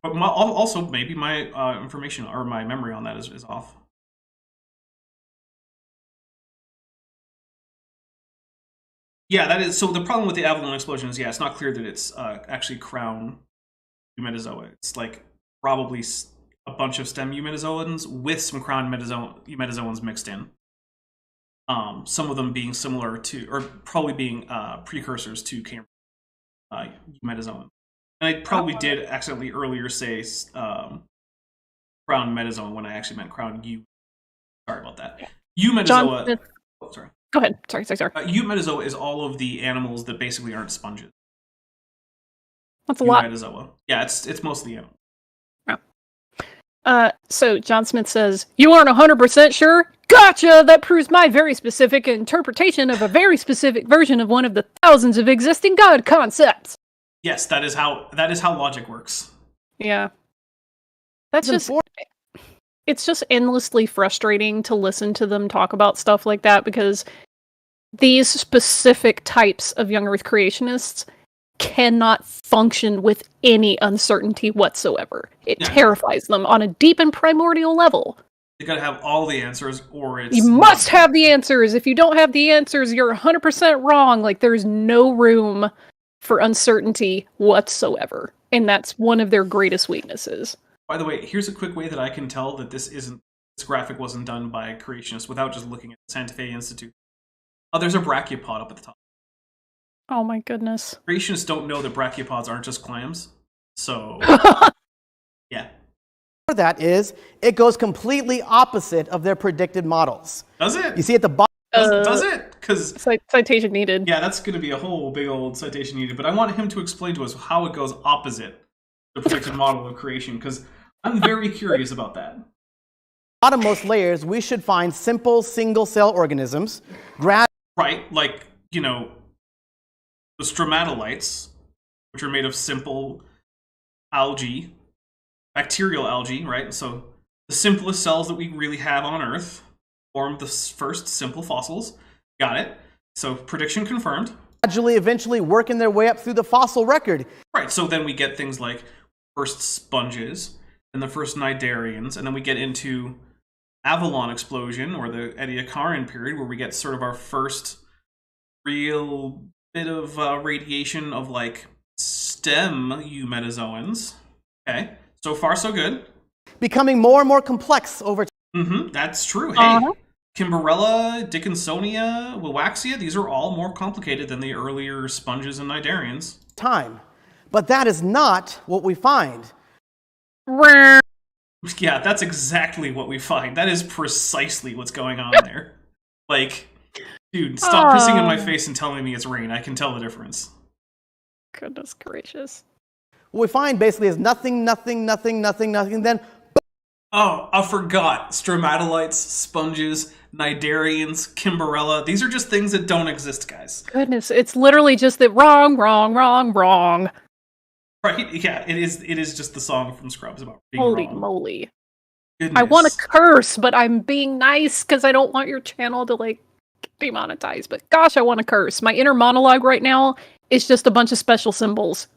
But also maybe my information or my memory on that is off. Yeah, that is. So the problem with the Avalon explosion is, it's not clear that it's actually crown eumetazoa. It's like probably a bunch of stem eumetazoans with some crown eumetazoans mixed in. Some of them being similar to, or probably being precursors to Cambrian eumetazoan. And I probably did accidentally earlier say crown metazoan when I actually meant crown eumetazoa. Sorry about that. Eumetazoa. Oh, sorry. Go ahead. Sorry. Eumetazoa is all of the animals that basically aren't sponges. That's a lot. Eumetazoa. Yeah, it's mostly animals. So John Smith says, you aren't 100% sure? Gotcha! That proves my very specific interpretation of a very specific version of one of the thousands of existing God concepts. Yes, that is how logic works. Yeah. It's just endlessly frustrating to listen to them talk about stuff like that, because these specific types of young Earth creationists cannot function with any uncertainty whatsoever. It terrifies them on a deep and primordial level. You gotta have all the answers, or you must have the answers. If you don't have the answers, you're 100% wrong. Like, there's no room for uncertainty whatsoever. And that's one of their greatest weaknesses. By the way, here's a quick way that I can tell that this isn't this graphic wasn't done by a creationist without just looking at the Santa Fe Institute. Oh, there's a brachiopod up at the top. Oh my goodness. Creationists don't know that brachiopods aren't just clams. So, yeah. That is, it goes completely opposite of their predicted models. Does it? You see at the bottom. Does it? Because Citation needed. yeah, that's going to be a whole big old citation needed. But I want him to explain to us how it goes opposite the predicted model of creation, because I'm very curious about that. Bottommost layers, we should find simple single-cell organisms. Right, like, you know, the stromatolites, which are made of simple algae, bacterial algae, right? So the simplest cells that we really have on Earth formed the first simple fossils. Got it. So prediction confirmed. Gradually, eventually working their way up through the fossil record. Right, so then we get things like first sponges, and the first cnidarians, and then we get into Avalon explosion, or the Ediacaran period, where we get sort of our first real bit of radiation of, like, stem eumetazoans. Okay, so far so good. Becoming more and more complex over That's true. Hey, Kimberella, Dickinsonia, Wiwaxia, these are all more complicated than the earlier sponges and cnidarians. time. But that is not what we find. Yeah, that's exactly what we find. That is precisely what's going on there. Like, dude, stop pissing in my face and telling me it's rain. I can tell the difference. Goodness gracious. What we find basically is nothing, nothing, nothing, nothing, nothing, then Oh, I forgot. Stromatolites, sponges, cnidarians, Kimberella. These are just things that don't exist, guys. Goodness, it's literally just that wrong. Right? Yeah, it is just the song from Scrubs about being Holy wrong. moly. Goodness. I want to curse, but I'm being nice because I don't want your channel to, like, demonetize. But gosh, I want to curse. My inner monologue right now is just a bunch of special symbols.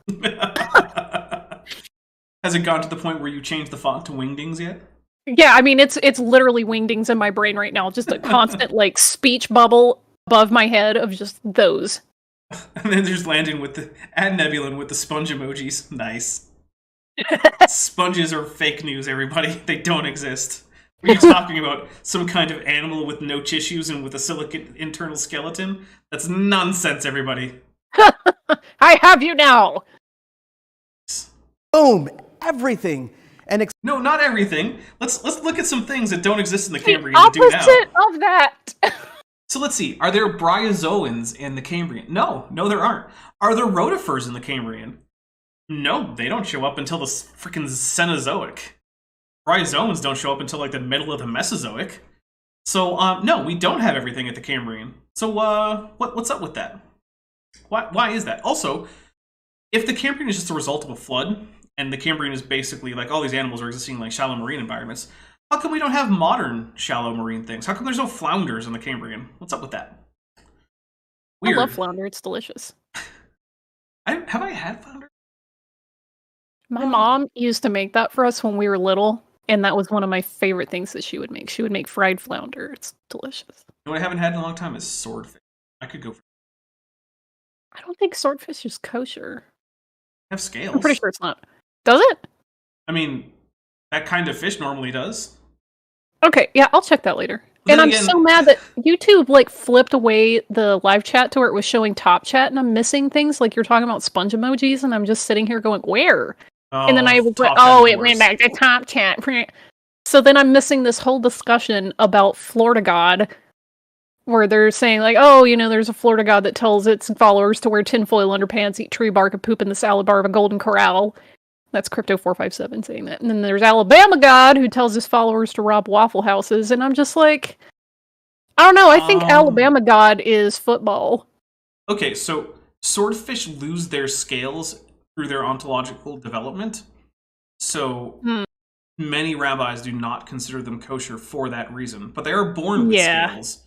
Has it gone to the point where you changed the font to Wingdings yet? Yeah, I mean, it's literally wingdings in my brain right now. Just a constant, like, speech bubble above my head of just those. And then there's Landon with the Nebulon with the sponge emojis. Nice. Sponges are fake news, everybody. They don't exist. Are you talking about some kind of animal with no tissues and with a silicate internal skeleton? That's nonsense, everybody. I have you now! boom, everything. And No, not everything. Let's look at some things that don't exist in the The Cambrian that do now. opposite of that! So let's see. Are there bryozoans in the Cambrian? No, there aren't. Are there rotifers in the Cambrian? No, they don't show up until the freaking Cenozoic. Bryozoans don't show up until like the middle of the Mesozoic. So, no, we don't have everything at the Cambrian. So, what's up with that? Why is that? Also, if the Cambrian is just a result of a flood, and the Cambrian is basically like all these animals are existing in like shallow marine environments, how come we don't have modern shallow marine things? How come there's no flounders in the Cambrian? What's up with that? Weird. I love flounder, it's delicious. Have I had flounder? My mom used to make that for us when we were little, and that was one of my favorite things that she would make. She would make fried flounder. It's delicious. You know what I haven't had in a long time is swordfish. I could go for I don't think swordfish is kosher. have scales. I'm pretty sure it's not. Does it? I mean, that kind of fish normally does. Okay, yeah, I'll check that later. But And then I'm again- so mad that YouTube like flipped away the live chat to where it was showing top chat, and I'm missing things like you're talking about sponge emojis, and I'm just sitting here going, where? And then I was like, Top oh, Chat it went worse. back to top chat. So then I'm missing this whole discussion about Florida God, where they're saying like, oh, you know, there's a Florida God that tells its followers to wear tinfoil underpants, eat tree bark, and poop in the salad bar of a golden corral. That's Crypto457 saying that. And then there's Alabama God who tells his followers to rob Waffle Houses. And I'm just like, I don't know. I think Alabama God is football. Okay, so swordfish lose their scales through their ontological development. So many rabbis do not consider them kosher for that reason. But they are born with scales.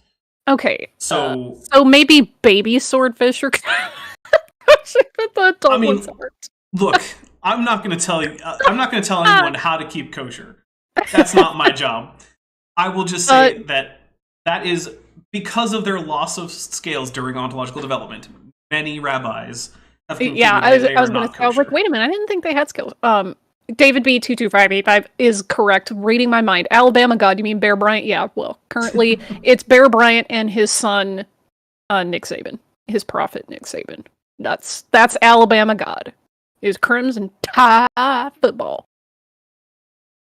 Okay. So So maybe baby swordfish are kosher, but the adult ones aren't. look, I'm not going to tell you. I'm not going to tell anyone how to keep kosher. That's not my job. I will just say that is because of their loss of scales during ontological development. Many rabbis have concluded Yeah, I was they are going not to say, I was like, kosher. wait a minute, I didn't think they had scales. David B22585 is correct. Reading my mind. Alabama God, you mean Bear Bryant? Yeah, well, currently it's Bear Bryant and his son, Nick Saban. His prophet, Nick Saban. That's Alabama God. Is Crimson Tide football.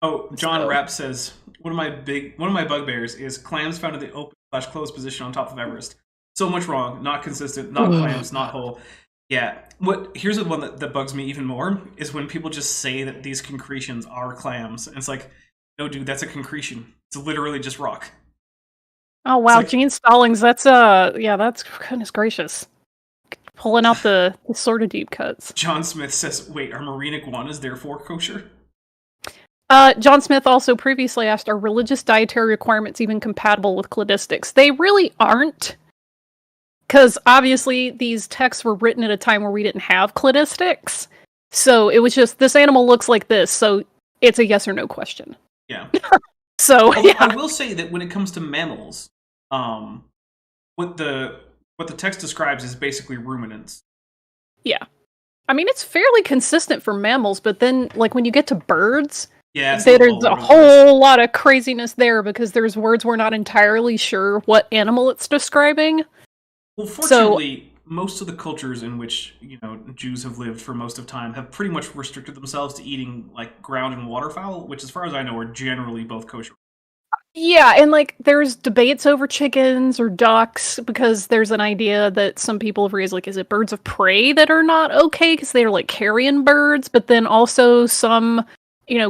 Oh, John Rapp says, one of my bugbears is clams found in the open/closed position on top of Everest. So much wrong, not consistent, not clams, not whole. Yeah. Here's the one that bugs me even more is when people just say that these concretions are clams. And it's like, no, dude, that's a concretion. It's literally just rock. Oh wow, like, Gene Stallings, that's goodness gracious. Pulling out the sort of deep cuts. John Smith says, wait, are marine iguanas therefore kosher? John Smith also previously asked, are religious dietary requirements even compatible with cladistics? They really aren't. Because obviously these texts were written at a time where we didn't have cladistics. So it was just, this animal looks like this, so it's a yes or no question. Yeah. So, yeah. I will say that when it comes to mammals, what the text describes is basically ruminants. Yeah. I mean, it's fairly consistent for mammals, but then, like, when you get to birds, there's a whole lot of craziness there because there's words we're not entirely sure what animal it's describing. Well, fortunately, most of the cultures in which, Jews have lived for most of time have pretty much restricted themselves to eating, like, ground and waterfowl, which, as far as I know, are generally both kosher. Yeah, and, like, there's debates over chickens or ducks because there's an idea that some people have raised, like, is it birds of prey that are not okay because they're, like, carrion birds, but then also some,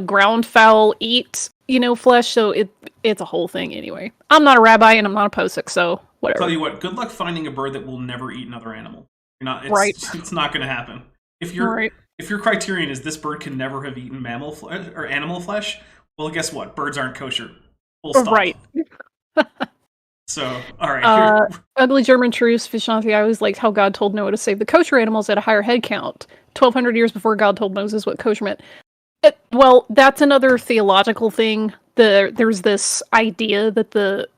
ground fowl eat, flesh, so it's a whole thing anyway. I'm not a rabbi and I'm not a posek, so whatever. I'll tell you what, good luck finding a bird that will never eat another animal. It's not going to happen. If your criterion is this bird can never have eaten mammal flesh or animal flesh, well, guess what? Birds aren't kosher. Full stop. Right. So, all right. Ugly German Truce, Vishanti, I always liked how God told Noah to save the kosher animals at a higher head count. 1,200 years before God told Moses what kosher meant. Well, that's another theological thing. There's this idea that the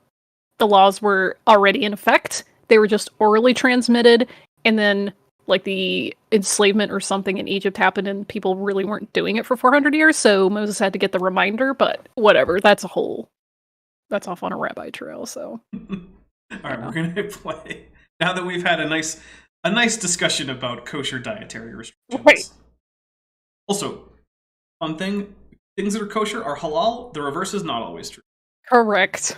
laws were already in effect. They were just orally transmitted, and then, like, the enslavement or something in Egypt happened, and people really weren't doing it for 400 years, so Moses had to get the reminder, but whatever. That's off on a rabbi trail, so. All right, we're going to play. Now that we've had a nice discussion about kosher dietary restrictions. Right. Also, fun thing, things that are kosher are halal. The reverse is not always true. Correct.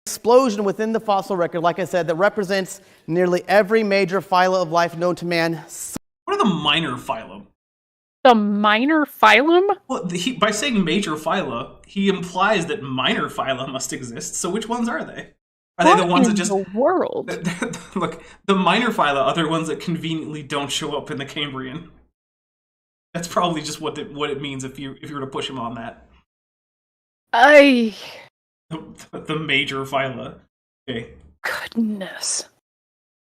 Explosion within the fossil record, like I said, that represents nearly every major phyla of life known to man. What are the minor phyla? The minor phylum? Well, by saying major phyla, he implies that minor phyla must exist. So which ones are they? Are they the ones that just... the world? Look, the minor phyla are the ones that conveniently don't show up in the Cambrian. That's probably just what it means if you were to push him on that. The major phyla. Okay. Goodness.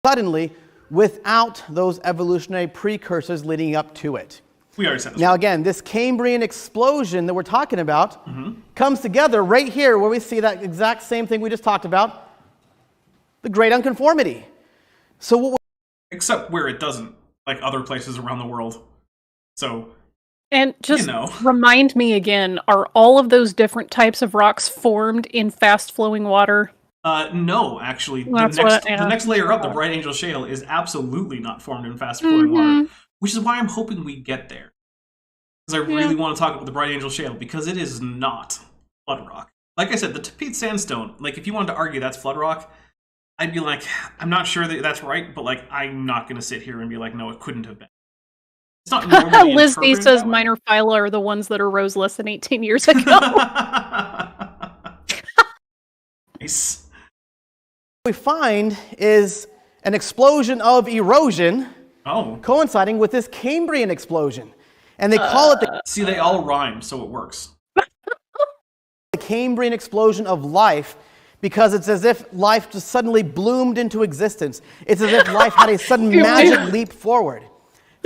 Suddenly, without those evolutionary precursors leading up to it. We already said this. Now again, this Cambrian explosion that we're talking about comes together right here where we see that exact same thing we just talked about, the Great Unconformity. So except where it doesn't, like other places around the world. So, and just remind me again, are all of those different types of rocks formed in fast-flowing water? No, actually. The next layer up, the Bright Angel Shale, is absolutely not formed in fast-flowing water. Which is why I'm hoping we get there. Because I really want to talk about the Bright Angel Shale, because it is not flood rock. Like I said, the Tapete Sandstone, like if you wanted to argue that's flood rock, I'd be like, I'm not sure that that's right, but like I'm not going to sit here and be like, no, it couldn't have been. It's not normally Liz D says minor phyla are the ones that arose less than 18 years ago. Nice. What we find is an explosion of erosion coinciding with this Cambrian explosion. And they call it the... See, they all rhyme, so it works. The Cambrian explosion of life, because it's as if life just suddenly bloomed into existence. It's as if life had a sudden magic leap forward.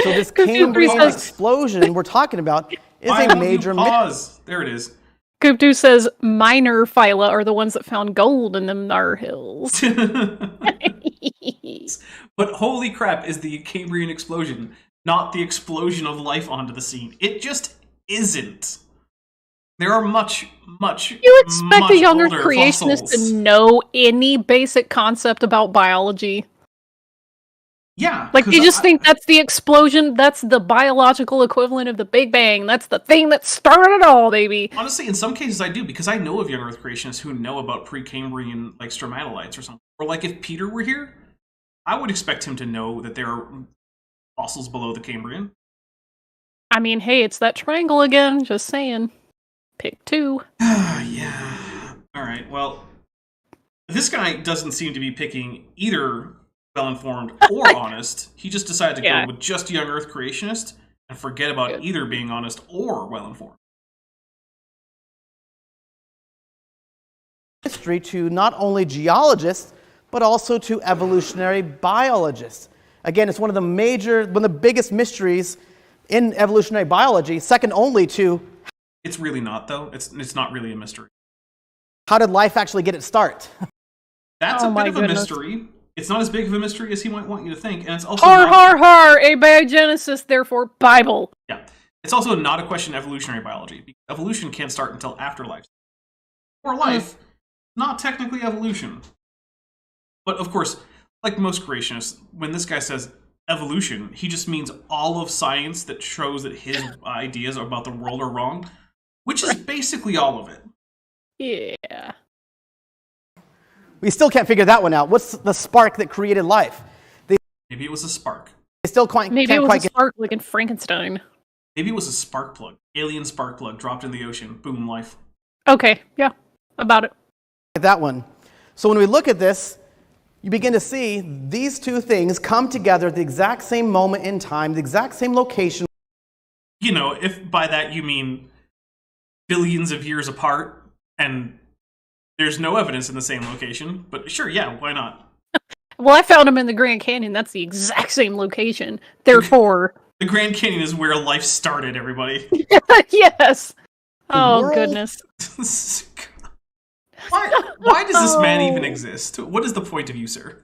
So this Cambrian explosion we're talking about is a major... Pause. There it is. Kuptu says minor phyla are the ones that found gold in the Nar Hills. But holy crap is the Cambrian explosion, not the explosion of life onto the scene. It just isn't. There are much You expect much a younger older creationist fossils. to know any basic concept about biology? Yeah. Like, 'cause you just think that's the explosion, that's the biological equivalent of the Big Bang, that's the thing that started it all, baby. Honestly, in some cases I do, because I know of young Earth creationists who know about Precambrian, like, stromatolites or something. Or, like, if Peter were here, I would expect him to know that there are fossils below the Cambrian. I mean, hey, it's that triangle again, just saying. Pick two. Yeah. Alright, well, this guy doesn't seem to be picking either well-informed or honest. He just decided to Yeah. go with just young Earth creationist and forget about Good. either being honest or well-informed. History to not only geologists, but also to evolutionary biologists. Again, it's one of the biggest mysteries in evolutionary biology, second only to It's really not, though. It's not really a mystery. how did life actually get its start? That's Oh a bit my of a goodness. mystery. It's not as big of a mystery as he might want you to think, and it's also Har not, har har, abiogenesis, therefore Bible. yeah. It's also not a question of evolutionary biology. Because evolution can't start until after life. Or life, not technically evolution. But of course, like most creationists, when this guy says evolution, he just means all of science that shows that his ideas about the world are wrong, which is basically all of it. Yeah. We still can't figure that one out. What's the spark that created life? Maybe it was a spark. They still can't Maybe it was quite a get spark like in Frankenstein. Maybe it was a spark plug. Alien spark plug dropped in the ocean. Boom, life. Okay, yeah, about it. that one. So when we look at this, you begin to see these two things come together at the exact same moment in time, the exact same location. You know, if by that you mean billions of years apart, and there's no evidence in the same location, but sure, yeah, why not? Well, I found him in the Grand Canyon. That's the exact same location. Therefore, The Grand Canyon is where life started, everybody. yes. Oh, world- goodness. Why does this man even exist? What is the point of you, sir?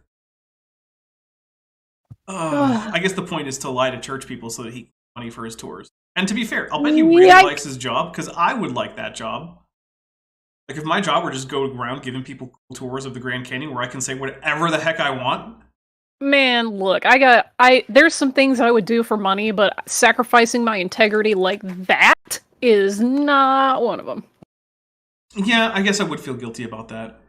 I guess the point is to lie to church people so that he can get money for his tours. And to be fair, I'll bet he really Yikes. likes his job, because I would like that job. Like, if my job were just go around giving people cool tours of the Grand Canyon where I can say whatever the heck I want. Man, look, there's some things I would do for money, but sacrificing my integrity like that is not one of them. Yeah, I guess I would feel guilty about that.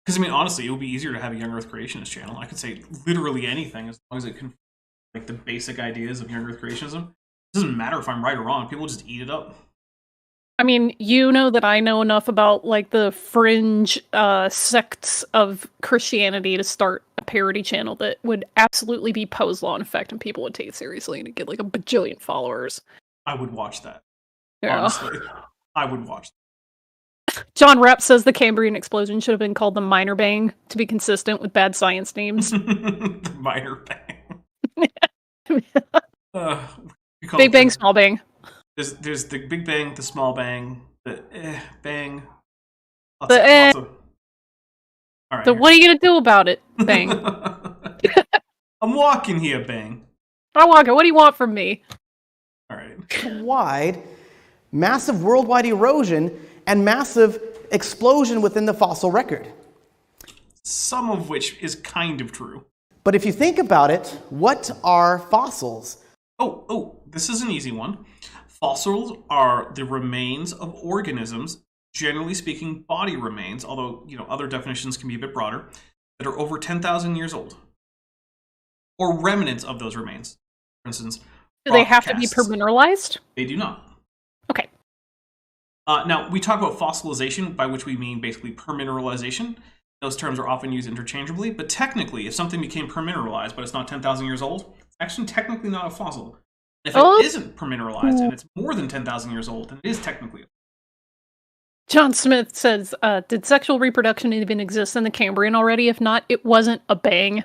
Because, I mean, honestly, it would be easier to have a Young Earth Creationist channel. I could say literally anything as long as it can, like, the basic ideas of Young Earth Creationism. It doesn't matter if I'm right or wrong. People just eat it up. I mean, you know that I know enough about, like, the fringe sects of Christianity to start a parody channel that would absolutely be Poe's Law in effect, and people would take it seriously and get, like, a bajillion followers. I would watch that. Yeah. Honestly. I would watch that. John Rapp says the Cambrian explosion should have been called the Minor Bang to be consistent with bad science names. The minor bang. We call Big it Bang, the- Small Bang. There's the big bang, the small bang, the bang. The All right. So what are you gonna do about it, Bang? I'm walking here, bang. Oh, Walker, what do you want from me? All right. Wide, massive worldwide erosion, and massive explosion within the fossil record. Some of which is kind of true. But if you think about it, what are fossils? Oh, this is an easy one. Fossils are the remains of organisms, generally speaking, body remains, although, you know, other definitions can be a bit broader, that are over 10,000 years old. Or remnants of those remains. For instance, Do they rock have to be casts. permineralized? They do not. Okay. Now, we talk about fossilization, by which we mean basically permineralization. Those terms are often used interchangeably, but technically, if something became permineralized, but it's not 10,000 years old, it's actually technically not a fossil. If it isn't permineralized and it's more than 10,000 years old, then it is technically a fossil. John Smith says, did sexual reproduction even exist in the Cambrian already? If not, it wasn't a bang.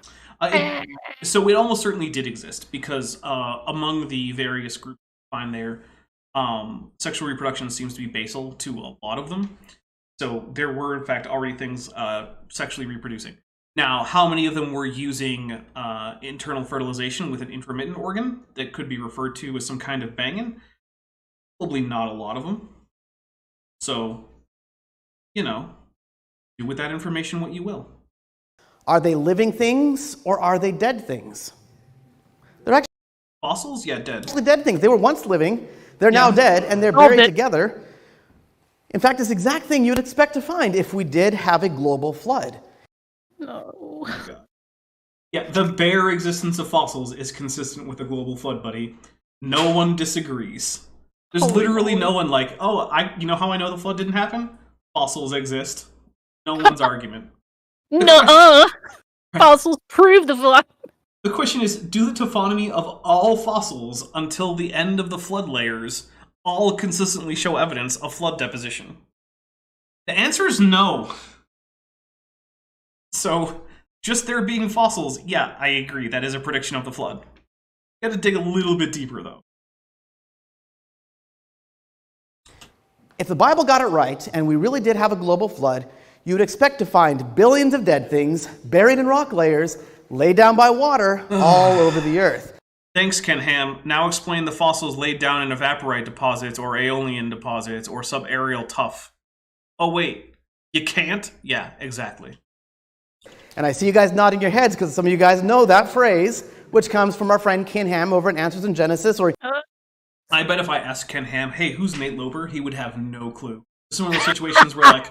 So it almost certainly did exist, because among the various groups you find there, sexual reproduction seems to be basal to a lot of them. So there were, in fact, already things sexually reproducing. Now, how many of them were using internal fertilization with an intromittent organ that could be referred to as some kind of banging? Probably not a lot of them. So, you know, do with that information what you will. Are they living things or are they dead things? They're actually Fossils? Yeah, dead. dead things. They were once living, they're now Yeah. dead, and they're All buried dead. together. In fact, it's the exact thing you'd expect to find if we did have a global flood. No. Yeah, the bare existence of fossils is consistent with a global flood, buddy. No one disagrees. There's Holy literally moly. no one like, oh, you know how I know the flood didn't happen? Fossils exist. No one's argument. Nuh-uh. Fossils prove the flood. The question is, do the taphonomy of all fossils until the end of the flood layers all consistently show evidence of flood deposition? The answer is no. So, just there being fossils, yeah, I agree, that is a prediction of the flood. You have to dig a little bit deeper, though. If the Bible got it right, and we really did have a global flood, you would expect to find billions of dead things buried in rock layers, laid down by water all over the earth. Thanks, Ken Ham. Now explain the fossils laid down in evaporite deposits or aeolian deposits or subaerial tuff. Oh, wait. You can't? Yeah, exactly. And I see you guys nodding your heads because some of you guys know that phrase, which comes from our friend Ken Ham over in Answers in Genesis, or I bet if I asked Ken Ham, hey, who's Nate Lober? He would have no clue. This is one of those situations where, like,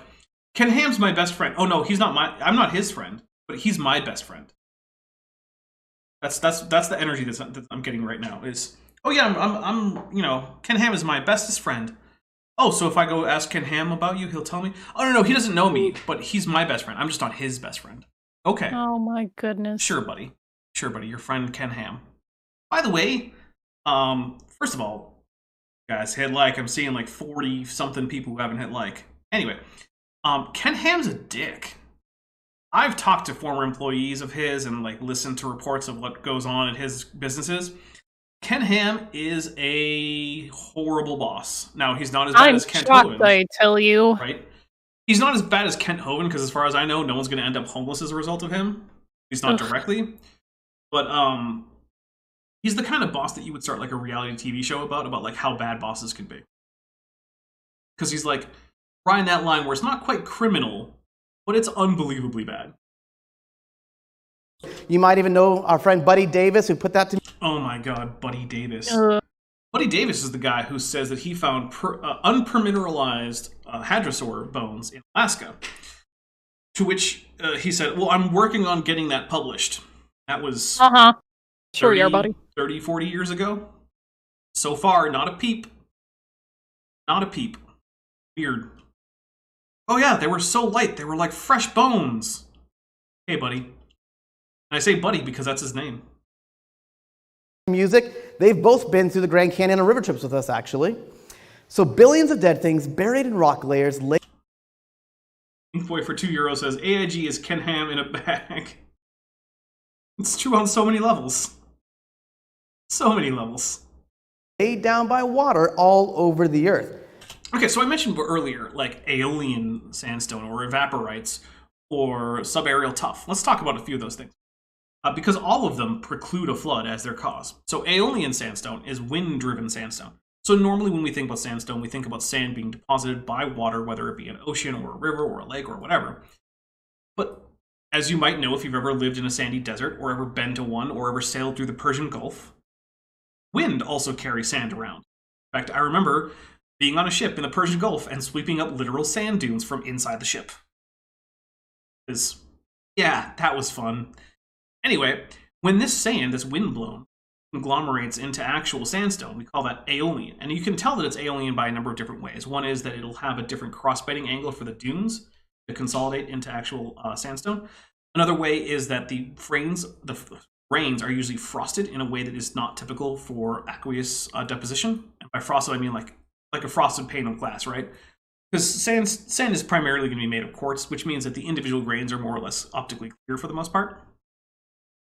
Ken Ham's my best friend. Oh, no, I'm not his friend, but he's my best friend. That's the energy that I'm getting right now. Is, oh yeah, I'm Ken Ham is my bestest friend. Oh, so if I go ask Ken Ham about you, he'll tell me. Oh no, he doesn't know me, but he's my best friend. I'm just not his best friend. Okay, Oh my goodness. sure, buddy. Your friend Ken Ham. By the way, first of all, guys, hit like. I'm seeing like 40 something people who haven't hit like. Anyway, Ken Ham's a dick. I've talked to former employees of his and like listened to reports of what goes on at his businesses. Ken Ham is a horrible boss. Now, he's not as bad I'm as Kent shocked, Hovind, I tell you. right? He's not as bad as Kent Hovind because, as far as I know, no one's going to end up homeless as a result of him. At least not Ugh. directly. But he's the kind of boss that you would start like a reality TV show about like how bad bosses can be. Because he's like riding that line where it's not quite criminal, but it's unbelievably bad. you might even know our friend Buddy Davis, who put that to me. Oh my god, Buddy Davis. Uh, Buddy Davis is the guy who says that he found unpermineralized hadrosaur bones in Alaska. To which he said, well, I'm working on getting that published. That was uh-huh. Sure 30, you are, buddy. 30, 40 years ago. So far, not a peep. Not a peep. Weird. Oh yeah, they were so light. They were like fresh bones. Hey, buddy. And I say buddy because that's his name. Music. They've both been through the Grand Canyon on river trips with us, actually. So billions of dead things buried in rock layers. Boy for €2 says AIG is Ken Ham in a bag. It's true on so many levels. So many levels. Laid down by water all over the earth. Okay, so I mentioned earlier, like aeolian sandstone or evaporites or subaerial tuff. Let's talk about a few of those things. Because all of them preclude a flood as their cause. So aeolian sandstone is wind-driven sandstone. So normally when we think about sandstone, we think about sand being deposited by water, whether it be an ocean or a river or a lake or whatever. But as you might know, if you've ever lived in a sandy desert or ever been to one or ever sailed through the Persian Gulf, wind also carries sand around. In fact, I remember being on a ship in the Persian Gulf and sweeping up literal sand dunes from inside the ship. Yeah, that was fun. Anyway, when this sand, this windblown, conglomerates into actual sandstone, we call that aeolian. And you can tell that it's aeolian by a number of different ways. One is that it'll have a different cross-bedding angle for the dunes to consolidate into actual sandstone. Another way is that the grains are usually frosted in a way that is not typical for aqueous deposition. And by frosted, I mean like a frosted pane of glass, right? Because sand is primarily going to be made of quartz, which means that the individual grains are more or less optically clear for the most part.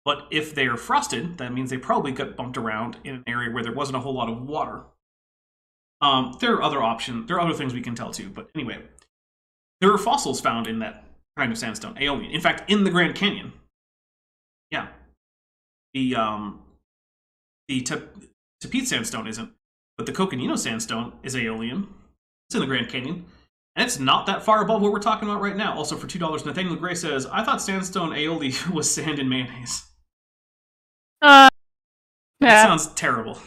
But if they're frosted, that means they probably got bumped around in an area where there wasn't a whole lot of water. There are other options. There are other things we can tell too. But anyway, there are fossils found in that kind of sandstone, aeolian. In fact, in the Grand Canyon. Yeah. The Tapete sandstone isn't. But the Coconino Sandstone is Aeolian. It's in the Grand Canyon. And it's not that far above what we're talking about right now. Also, for $2, Nathaniel Gray says, I thought sandstone aioli was sand and mayonnaise. That Yeah. sounds terrible.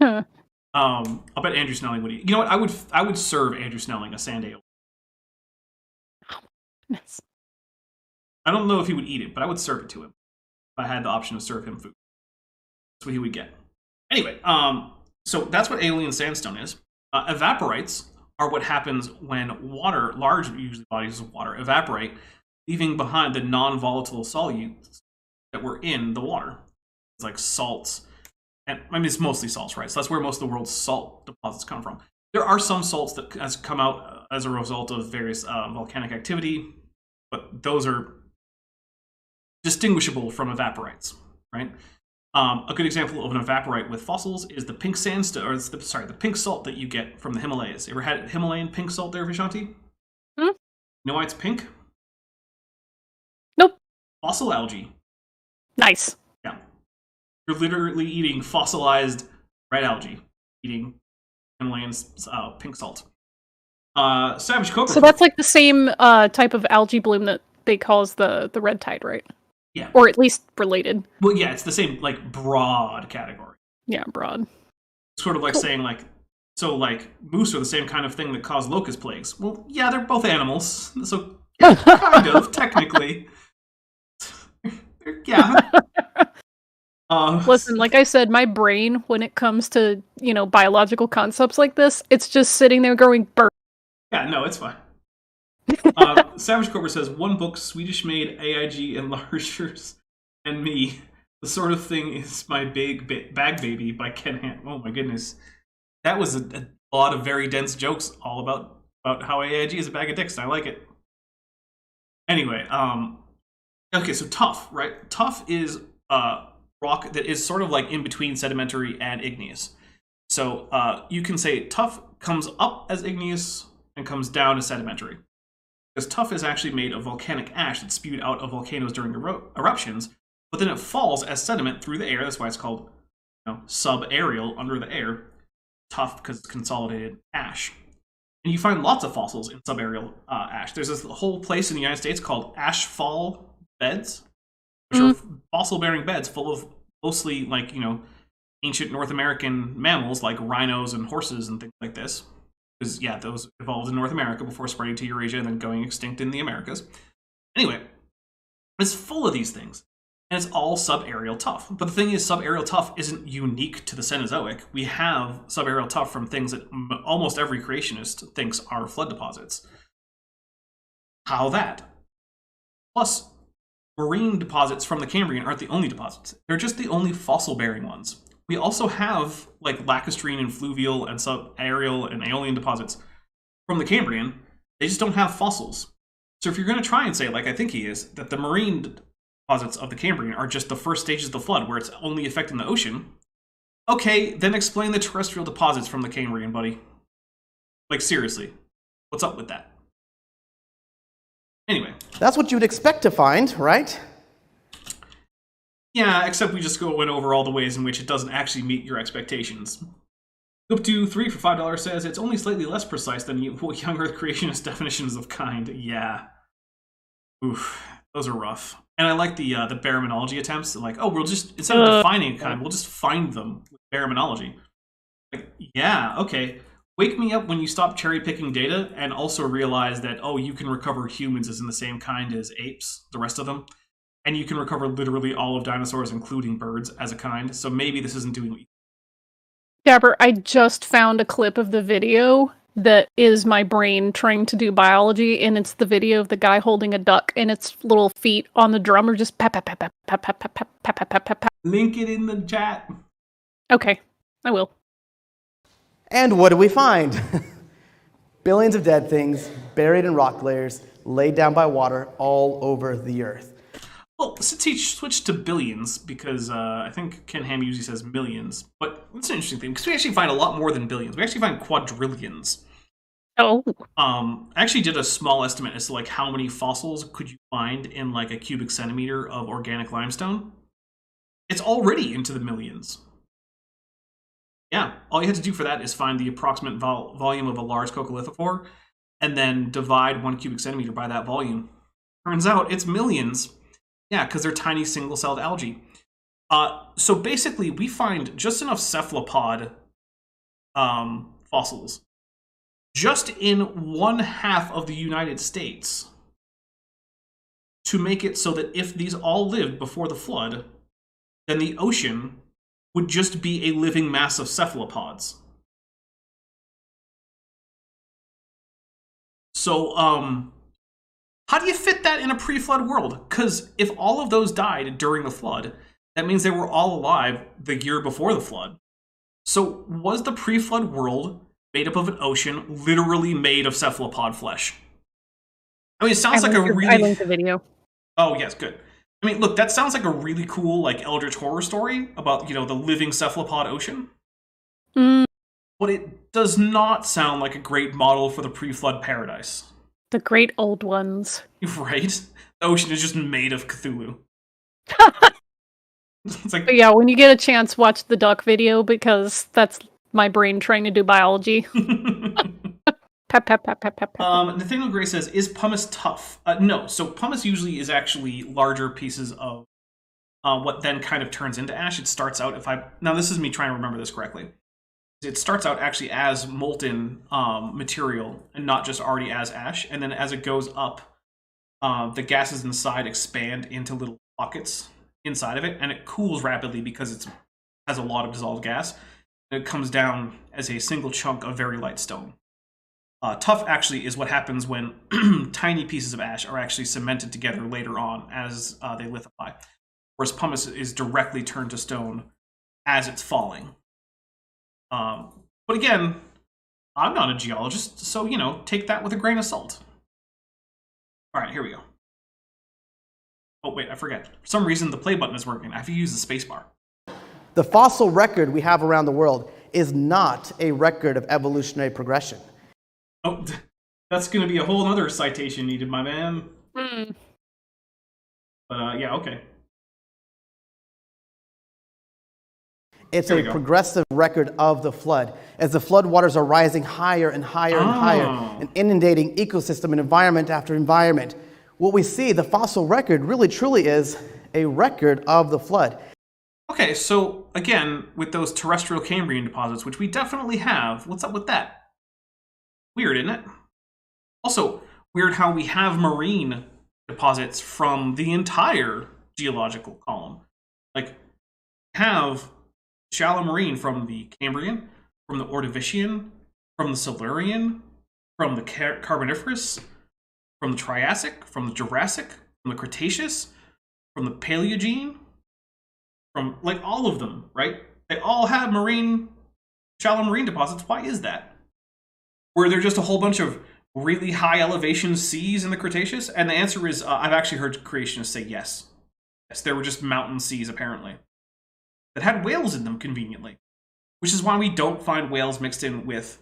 I'll bet Andrew Snelling would eat. You know what? I would serve Andrew Snelling a sand aioli. Yes. I don't know if he would eat it, but I would serve it to him if I had the option to serve him food. That's what he would get. Anyway, so that's what Aeolian sandstone is. Evaporites are what happens when water, large usually bodies of water, evaporate, leaving behind the non-volatile solutes that were in the water. It's like salts. And I mean, it's mostly salts, right? So that's where most of the world's salt deposits come from. There are some salts that has come out as a result of various volcanic activity, but those are distinguishable from evaporites, right? A good example of an evaporite with fossils is the pink sandstone, or the pink salt that you get from the Himalayas. You ever had Himalayan pink salt there, Vishanti? Hmm? You know why it's pink? Nope. Fossil algae. Nice. Yeah. You're literally eating fossilized red algae, eating Himalayan pink salt. Savage cobra. So that's like the same type of algae bloom that they cause the red tide, right? Yeah. Or at least related. Well, yeah, it's the same, like, broad category. Yeah, broad. Sort of like saying, like, so, like, moose are the same kind of thing that cause locust plagues. Well, yeah, they're both animals, so yeah, kind of, technically. Yeah. Listen, like I said, my brain, when it comes to, biological concepts like this, it's just sitting there going, burn. Yeah, no, it's fine. Savage Cobra says, one book, Swedish-made AIG enlargers and me. The sort of thing is my big bag baby by Ken Ham. Oh my goodness. That was a lot of very dense jokes all about how AIG is a bag of dicks, and I like it. Anyway, okay, so tuff, right? Tuff is rock that is sort of like in between sedimentary and igneous. So you can say tuff comes up as igneous and comes down as sedimentary. Because tuff is actually made of volcanic ash that's spewed out of volcanoes during eruptions, but then it falls as sediment through the air. That's why it's called subaerial, under the air. Tuff because it's consolidated ash. And you find lots of fossils in subaerial ash. There's this whole place in the United States called ashfall beds, which are fossil-bearing beds full of mostly, like, ancient North American mammals like rhinos and horses and things like this. Because, yeah, those evolved in North America before spreading to Eurasia and then going extinct in the Americas. Anyway, it's full of these things. And it's all subaerial tuff. But the thing is, subaerial tuff isn't unique to the Cenozoic. We have subaerial tuff from things that almost every creationist thinks are flood deposits. How that? Plus, marine deposits from the Cambrian aren't the only deposits. They're just the only fossil-bearing ones. We also have, like, lacustrine and fluvial and subaerial and aeolian deposits from the Cambrian. They just don't have fossils. So if you're going to try and say, like I think he is, that the marine deposits of the Cambrian are just the first stages of the flood where it's only affecting the ocean, okay, then explain the terrestrial deposits from the Cambrian, buddy. Like, seriously. What's up with that? Anyway. That's what you'd expect to find, right? Yeah, except we just went over all the ways in which it doesn't actually meet your expectations. Up to 3 for $5 says, it's only slightly less precise than young Earth creationist definitions of kind. Yeah. Oof. Those are rough. And I like the baraminology attempts. Like, oh, we'll just, instead of defining a kind, we'll just find them with baraminology. Like, yeah, okay. Wake me up when you stop cherry-picking data and also realize that, oh, you can recover humans as in the same kind as apes, the rest of them. And you can recover literally all of dinosaurs, including birds, as a kind. So maybe this isn't doing what you... Dapper, I just found a clip of the video that is my brain trying to do biology, and it's the video of the guy holding a duck, and its little feet on the drum are just pap, pap, pap, pap, pap, pap, pap, pap, pap, pap, pap, pap. Link it in the chat. Okay, I will. And what do we find? Billions of dead things buried in rock layers, laid down by water all over the earth. Well, since he switched to billions, because I think Ken Ham usually says millions, but it's an interesting thing, because we actually find a lot more than billions. We actually find quadrillions. Oh. I actually did a small estimate as to, like, how many fossils could you find in, like, a cubic centimeter of organic limestone. It's already into the millions. Yeah, all you had to do for that is find the approximate volume of a large coccolithophore and then divide 1 cubic centimeter by that volume. Turns out it's millions. Yeah, because they're tiny single-celled algae. So basically, we find just enough cephalopod fossils just in 1/2 of the United States to make it so that if these all lived before the flood, then the ocean would just be a living mass of cephalopods. So, how do you fit that in a pre-flood world? Because if all of those died during the flood, that means they were all alive the year before the flood. So, was the pre-flood world made up of an ocean literally made of cephalopod flesh? I mean, it sounds like a really... I linked the video. Oh, yes, good. I mean, look, that sounds like a really cool, like, Eldritch horror story about, you know, the living cephalopod ocean. Mm. But it does not sound like a great model for the pre-flood paradise. The great old ones. Right? The ocean is just made of Cthulhu. It's like, But yeah, when you get a chance, watch the duck video, because that's my brain trying to do biology. Pep, pep, pep, pep, pep, pep. Nathaniel Gray says, is pumice tough? No. So pumice usually is actually larger pieces of what then kind of turns into ash. It starts out, now this is me trying to remember this correctly. It starts out actually as molten material and not just already as ash. And then as it goes up, the gases inside expand into little pockets inside of it, and it cools rapidly because it has a lot of dissolved gas. And it comes down as a single chunk of very light stone. Tough actually is what happens when tiny pieces of ash are actually cemented together later on as they lithify. Whereas pumice is directly turned to stone as it's falling. But again, I'm not a geologist, so, you know, take that with a grain of salt. All right, here we go. Oh, wait, I forget. For some reason, the play button is working. I have to use the space bar. The fossil record we have around the world is not a record of evolutionary progression. Oh, that's going to be a whole other citation needed, my man. Mm. But, yeah, okay. It's a progressive record of the flood, as the flood waters are rising higher and higher and higher and inundating ecosystem and environment after environment. What we see, the fossil record, really truly is a record of the flood. Okay, so again, with those terrestrial Cambrian deposits, which we definitely have, what's up with that? Weird, isn't it? Also, weird how we have marine deposits from the entire geological column. Like, have shallow marine from the Cambrian, from the Ordovician, from the Silurian, from the Carboniferous, from the Triassic, from the Jurassic, from the Cretaceous, from the Paleogene, from, like, all of them, right? They all have shallow marine deposits. Why is that? Were there just a whole bunch of really high elevation seas in the Cretaceous? And the answer is, I've actually heard creationists say yes. Yes, there were just mountain seas, apparently, that had whales in them conveniently. Which is why we don't find whales mixed in with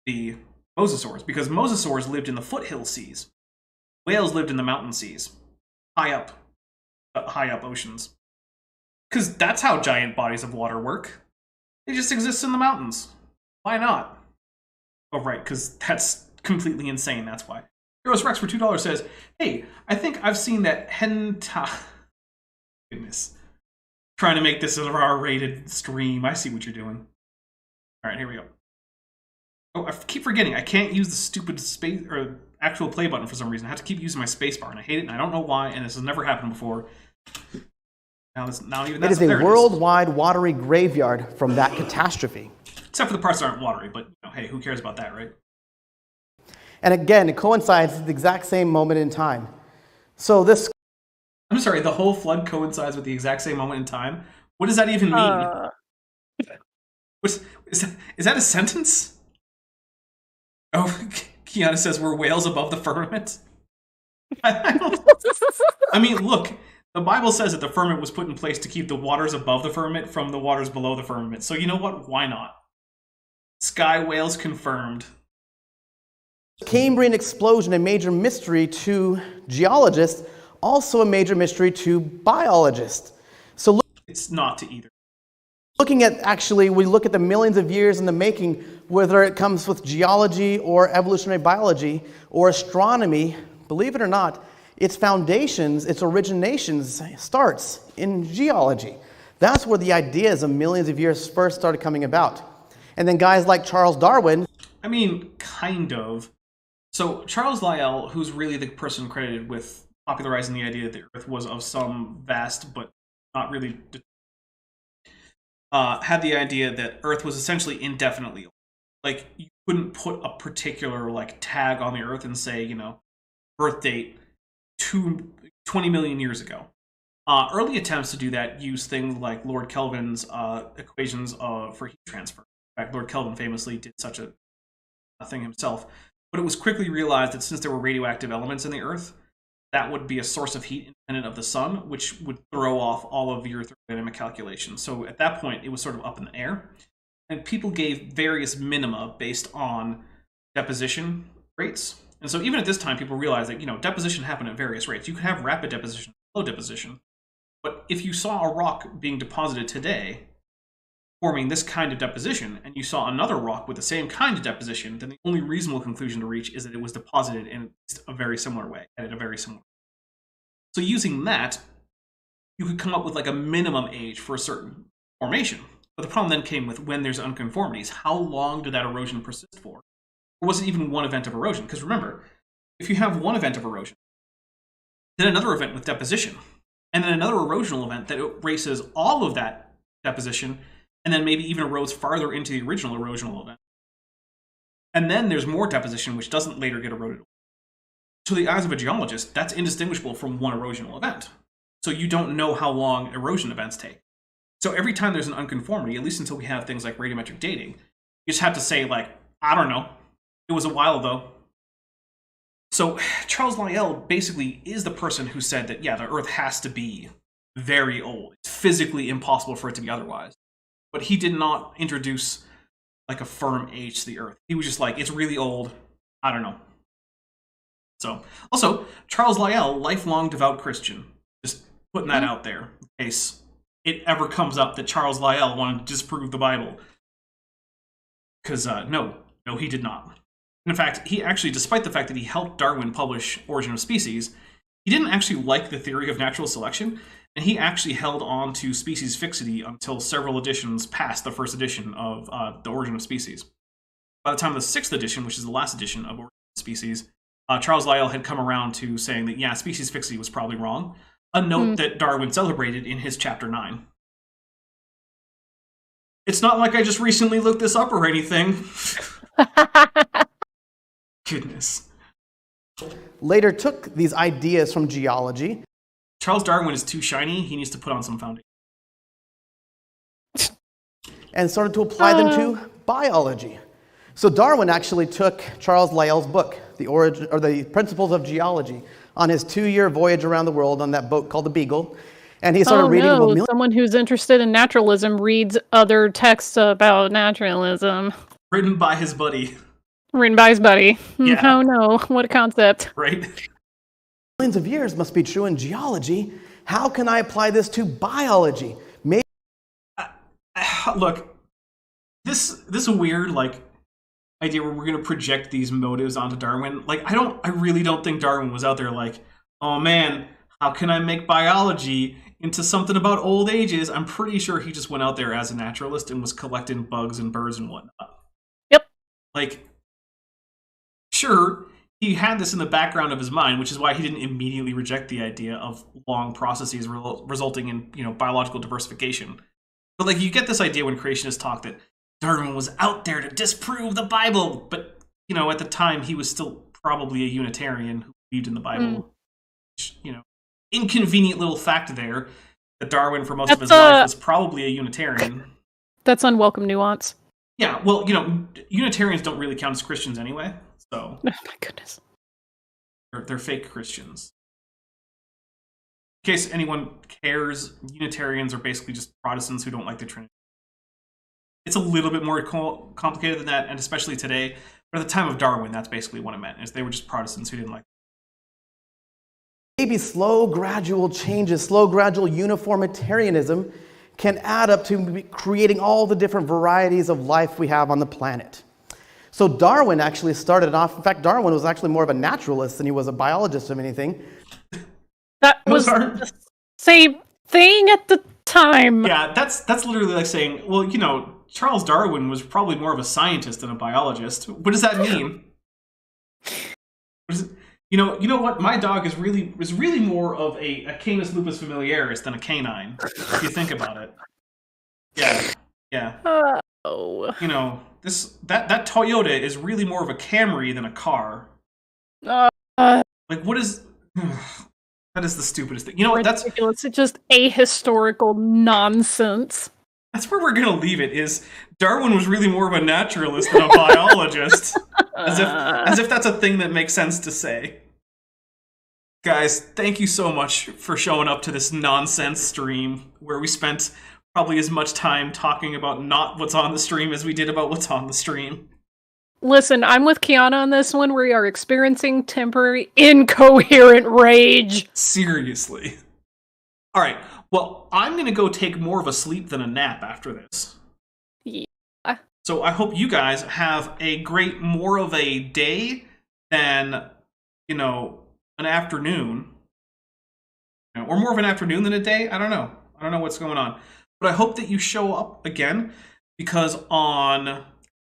the mosasaurs, because mosasaurs lived in the foothill seas. Whales lived in the mountain seas, high up oceans. Because that's how giant bodies of water work. They just exist in the mountains. Why not? Oh, right, because that's completely insane, that's why. Heroes Rex for $2 says, hey, I think I've seen that Goodness. Trying to make this an R-rated stream. I see what you're doing. All right, here we go. Oh, I keep forgetting. I can't use the stupid space or actual play button for some reason. I have to keep using my space bar, and I hate it, and I don't know why, and this has never happened before. Now even it is a worldwide watery graveyard from that catastrophe. Except for the parts that aren't watery, but you know, hey, who cares about that, right? And again, it coincides with the exact same moment in time. So this... I'm sorry, the whole flood coincides with the exact same moment in time? What does that even mean? Is that a sentence? Oh, Kiana says, we're whales above the firmament? I mean, look, the Bible says that the firmament was put in place to keep the waters above the firmament from the waters below the firmament. So you know what? Why not? Sky whales confirmed. Cambrian explosion, a major mystery to geologists, also a major mystery to biologists. So look, it's not to either. Looking at, actually, we look at the millions of years in the making, whether it comes with geology or evolutionary biology or astronomy, believe it or not, its foundations, its originations starts in geology. That's where the ideas of millions of years first started coming about. And then guys like Charles Darwin. I mean, kind of. So Charles Lyell, who's really the person credited with popularizing the idea that the Earth was of some vast but not really, had the idea that Earth was essentially indefinitely old. Like, you couldn't put a particular tag on the Earth and say, birth date 20 million years ago. Early attempts to do that use things like Lord Kelvin's equations for heat transfer. In fact, Lord Kelvin famously did such a thing himself. But it was quickly realized that since there were radioactive elements in the Earth, that would be a source of heat independent of the sun, which would throw off all of your thermodynamic calculations. So at that point, it was sort of up in the air. And people gave various minima based on deposition rates. And so even at this time, people realized that, deposition happened at various rates. You could have rapid deposition, slow deposition. But if you saw a rock being deposited today, forming this kind of deposition, and you saw another rock with the same kind of deposition, then the only reasonable conclusion to reach is that it was deposited in a very similar way, at a very similar. So using that, you could come up with a minimum age for a certain formation. But the problem then came with when there's unconformities. How long did that erosion persist for? Or was it even one event of erosion? Because remember, if you have one event of erosion, then another event with deposition, and then another erosional event that erases all of that deposition, and then maybe even erodes farther into the original erosional event. And then there's more deposition, which doesn't later get eroded. To the eyes of a geologist, that's indistinguishable from one erosional event. So you don't know how long erosion events take. So every time there's an unconformity, at least until we have things like radiometric dating, you just have to say, I don't know, it was a while though. So Charles Lyell basically is the person who said that, yeah, the Earth has to be very old. It's physically impossible for it to be otherwise. But he did not introduce a firm age to the Earth. He was just it's really old. I don't know. So, also, Charles Lyell, lifelong devout Christian. Just putting that out there in case it ever comes up that Charles Lyell wanted to disprove the Bible. Because, no, he did not. In fact, he actually, despite the fact that he helped Darwin publish Origin of Species, he didn't actually like the theory of natural selection, and he actually held on to species fixity until several editions past the first edition of the Origin of Species. By the time of the sixth edition, which is the last edition of Origin of Species, Charles Lyell had come around to saying that, yeah, species fixity was probably wrong, a note that Darwin celebrated in his chapter 9. It's not like I just recently looked this up or anything. Goodness. Later took these ideas from geology. Charles Darwin is too shiny. He needs to put on some foundation. And started to apply them to biology. So Darwin actually took Charles Lyell's book, The Origin or the Principles of Geology, on his 2-year voyage around the world on that boat called the Beagle. And he started reading. No, someone who's interested in naturalism reads other texts about naturalism. Written by his buddy. Written by his buddy. Yeah. Oh no, what a concept. Right? Millions of years must be true in geology. How can I apply this to biology? Maybe. Look, this weird idea where we're going to project these motives onto Darwin. I really don't think Darwin was out there oh man, how can I make biology into something about old ages? I'm pretty sure he just went out there as a naturalist and was collecting bugs and birds and whatnot. Yep. Sure, he had this in the background of his mind, which is why he didn't immediately reject the idea of long processes resulting in, biological diversification. But you get this idea when creationists talk that Darwin was out there to disprove the Bible, but at the time he was still probably a Unitarian who believed in the Bible. Which, inconvenient little fact there that Darwin for most of his life was probably a Unitarian. That's unwelcome nuance. Yeah, well, Unitarians don't really count as Christians anyway, so. Oh my goodness. They're fake Christians. In case anyone cares, Unitarians are basically just Protestants who don't like the Trinity. It's a little bit more complicated than that, and especially today. But at the time of Darwin, that's basically what it meant, is they were just Protestants who didn't like it. Maybe slow, gradual changes, slow, gradual uniformitarianism can add up to creating all the different varieties of life we have on the planet. So Darwin actually started off, in fact, Darwin was actually more of a naturalist than he was a biologist of anything. That was the same thing at the time. Yeah, that's literally like saying, well, you know, Charles Darwin was probably more of a scientist than a biologist. What does that mean? You know what? My dog is really more of a Canis lupus familiaris than a canine, if you think about it. Yeah. Oh. You know, that Toyota is really more of a Camry than a car. Like, what is... That is the stupidest thing. You know what? That's ridiculous. It's just ahistorical nonsense. That's where we're gonna leave it. Is Darwin was really more of a naturalist than a biologist, as if that's a thing that makes sense to say. Guys, thank you so much for showing up to this nonsense stream where we spent probably as much time talking about not what's on the stream as we did about what's on the stream. Listen, I'm with Kiana on this one. We are experiencing temporary incoherent rage. Seriously. All right. Well, I'm going to go take more of a sleep than a nap after this. Yeah. So I hope you guys have a great more of a day than, you know, an afternoon. Or more of an afternoon than a day. I don't know. I don't know what's going on. But I hope that you show up again, because on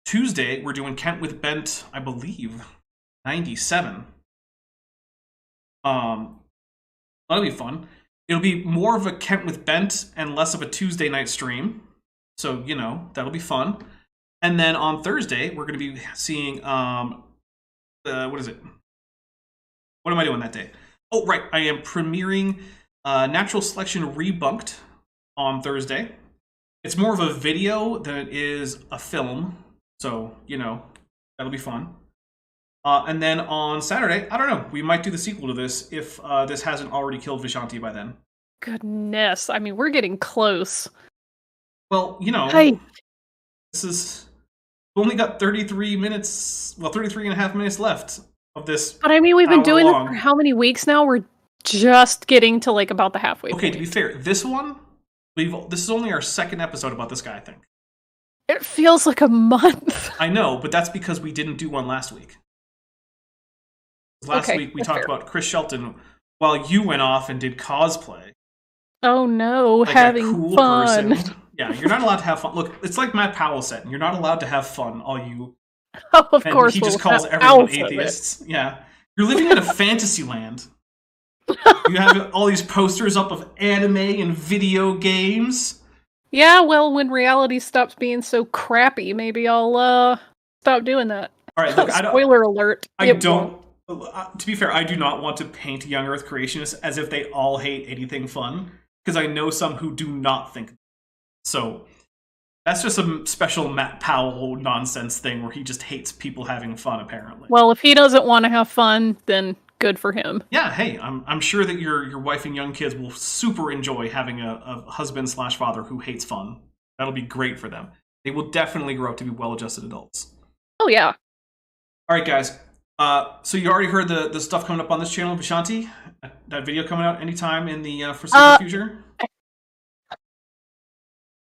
Tuesday, we're doing Kent with Bent, I believe, 97. That'll be fun. It'll be more of a Kent with Bent and less of a Tuesday night stream. So, you know, that'll be fun. And then on Thursday, we're going to be seeing, what is it? What am I doing that day? Oh, right. I am premiering Natural Selection Rebunked on Thursday. It's more of a video than it is a film. So, you know, that'll be fun. And then on Saturday, I don't know, we might do the sequel to this if this hasn't already killed Vishanti by then. Goodness, I mean, we're getting close. Well, you know, this is... We've only got 33 minutes, well, 33 and a half minutes left of this. But I mean, we've been doing this for how many weeks now? We're just getting to, like, about the halfway point. Okay, to be fair, this one, this is only our second episode about this guy, I think. It feels like a month. I know, but that's because we didn't do one last week. Last week we talked about Chris Shelton while you went off and did cosplay. Oh no, like having a cool fun. Person. Yeah, you're not allowed to have fun. Look, it's like Matt Powell said, you're not allowed to have fun, all you... Oh, of and course. he just calls everyone atheists. Yeah. You're living in a fantasy land. You have all these posters up of anime and video games. Yeah, well, when reality stops being so crappy, maybe I'll stop doing that. All right, look, Spoiler alert. To be fair, I do not want to paint young Earth creationists as if they all hate anything fun, because I know some who do not think. So that's just some special Matt Powell nonsense thing where he just hates people having fun, apparently. Well, if he doesn't want to have fun, then good for him. Yeah, hey, I'm sure that your wife and young kids will super enjoy having a husband/father who hates fun. That'll be great for them. They will definitely grow up to be well-adjusted adults. Oh, yeah. All right, guys. So you already heard the stuff coming up on this channel, Vishanti? That video coming out anytime in the foreseeable future?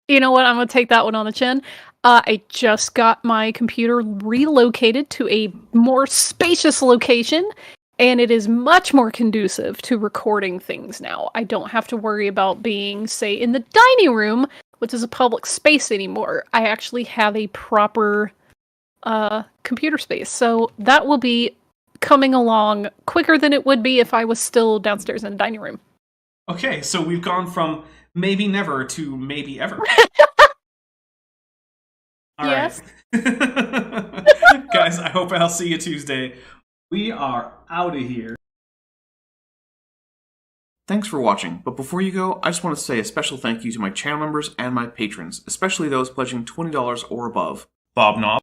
You know what? I'm going to take that one on the chin. I just got my computer relocated to a more spacious location, and it is much more conducive to recording things now. I don't have to worry about being, say, in the dining room, which is a public space anymore. I actually have a proper computer space. So that will be coming along quicker than it would be if I was still downstairs in the dining room. Okay, so we've gone from maybe never to maybe ever. All yes. Right. Guys, I hope I'll see you Tuesday. We are out of here. Thanks for watching, but before you go, I just want to say a special thank you to my channel members and my patrons, especially those pledging $20 or above. Bob Knob,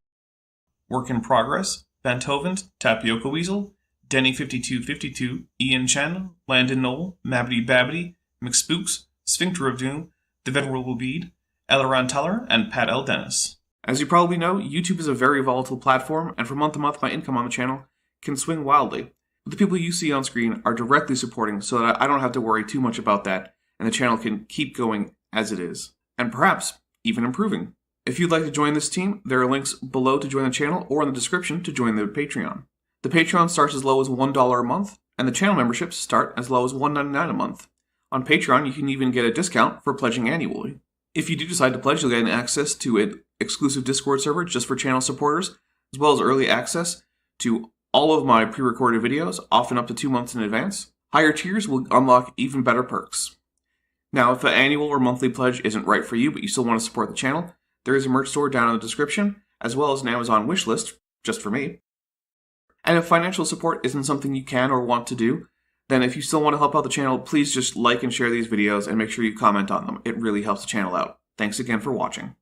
Work in Progress, Vantovent, Tapioca Weasel, Denny5252, Ian Chen, Landon Knoll, Mabbity Babbity, McSpooks, Sphincter of Doom, The Venerable Bede, Elleron Teller, and Pat L. Dennis. As you probably know, YouTube is a very volatile platform, and from month to month my income on the channel can swing wildly. But the people you see on screen are directly supporting so that I don't have to worry too much about that, and the channel can keep going as it is. and perhaps even improving. If you'd like to join this team, there are links below to join the channel or in the description to join the Patreon. The Patreon starts as low as $1 a month, and the channel memberships start as low as $1.99 a month. On Patreon, you can even get a discount for pledging annually. If you do decide to pledge, you'll get access to an exclusive Discord server just for channel supporters, as well as early access to all of my pre-recorded videos, often up to 2 months in advance. Higher tiers will unlock even better perks. Now, if the annual or monthly pledge isn't right for you, but you still want to support the channel, there is a merch store down in the description, as well as an Amazon wishlist, just for me. And if financial support isn't something you can or want to do, then if you still want to help out the channel, please just like and share these videos and make sure you comment on them. It really helps the channel out. Thanks again for watching.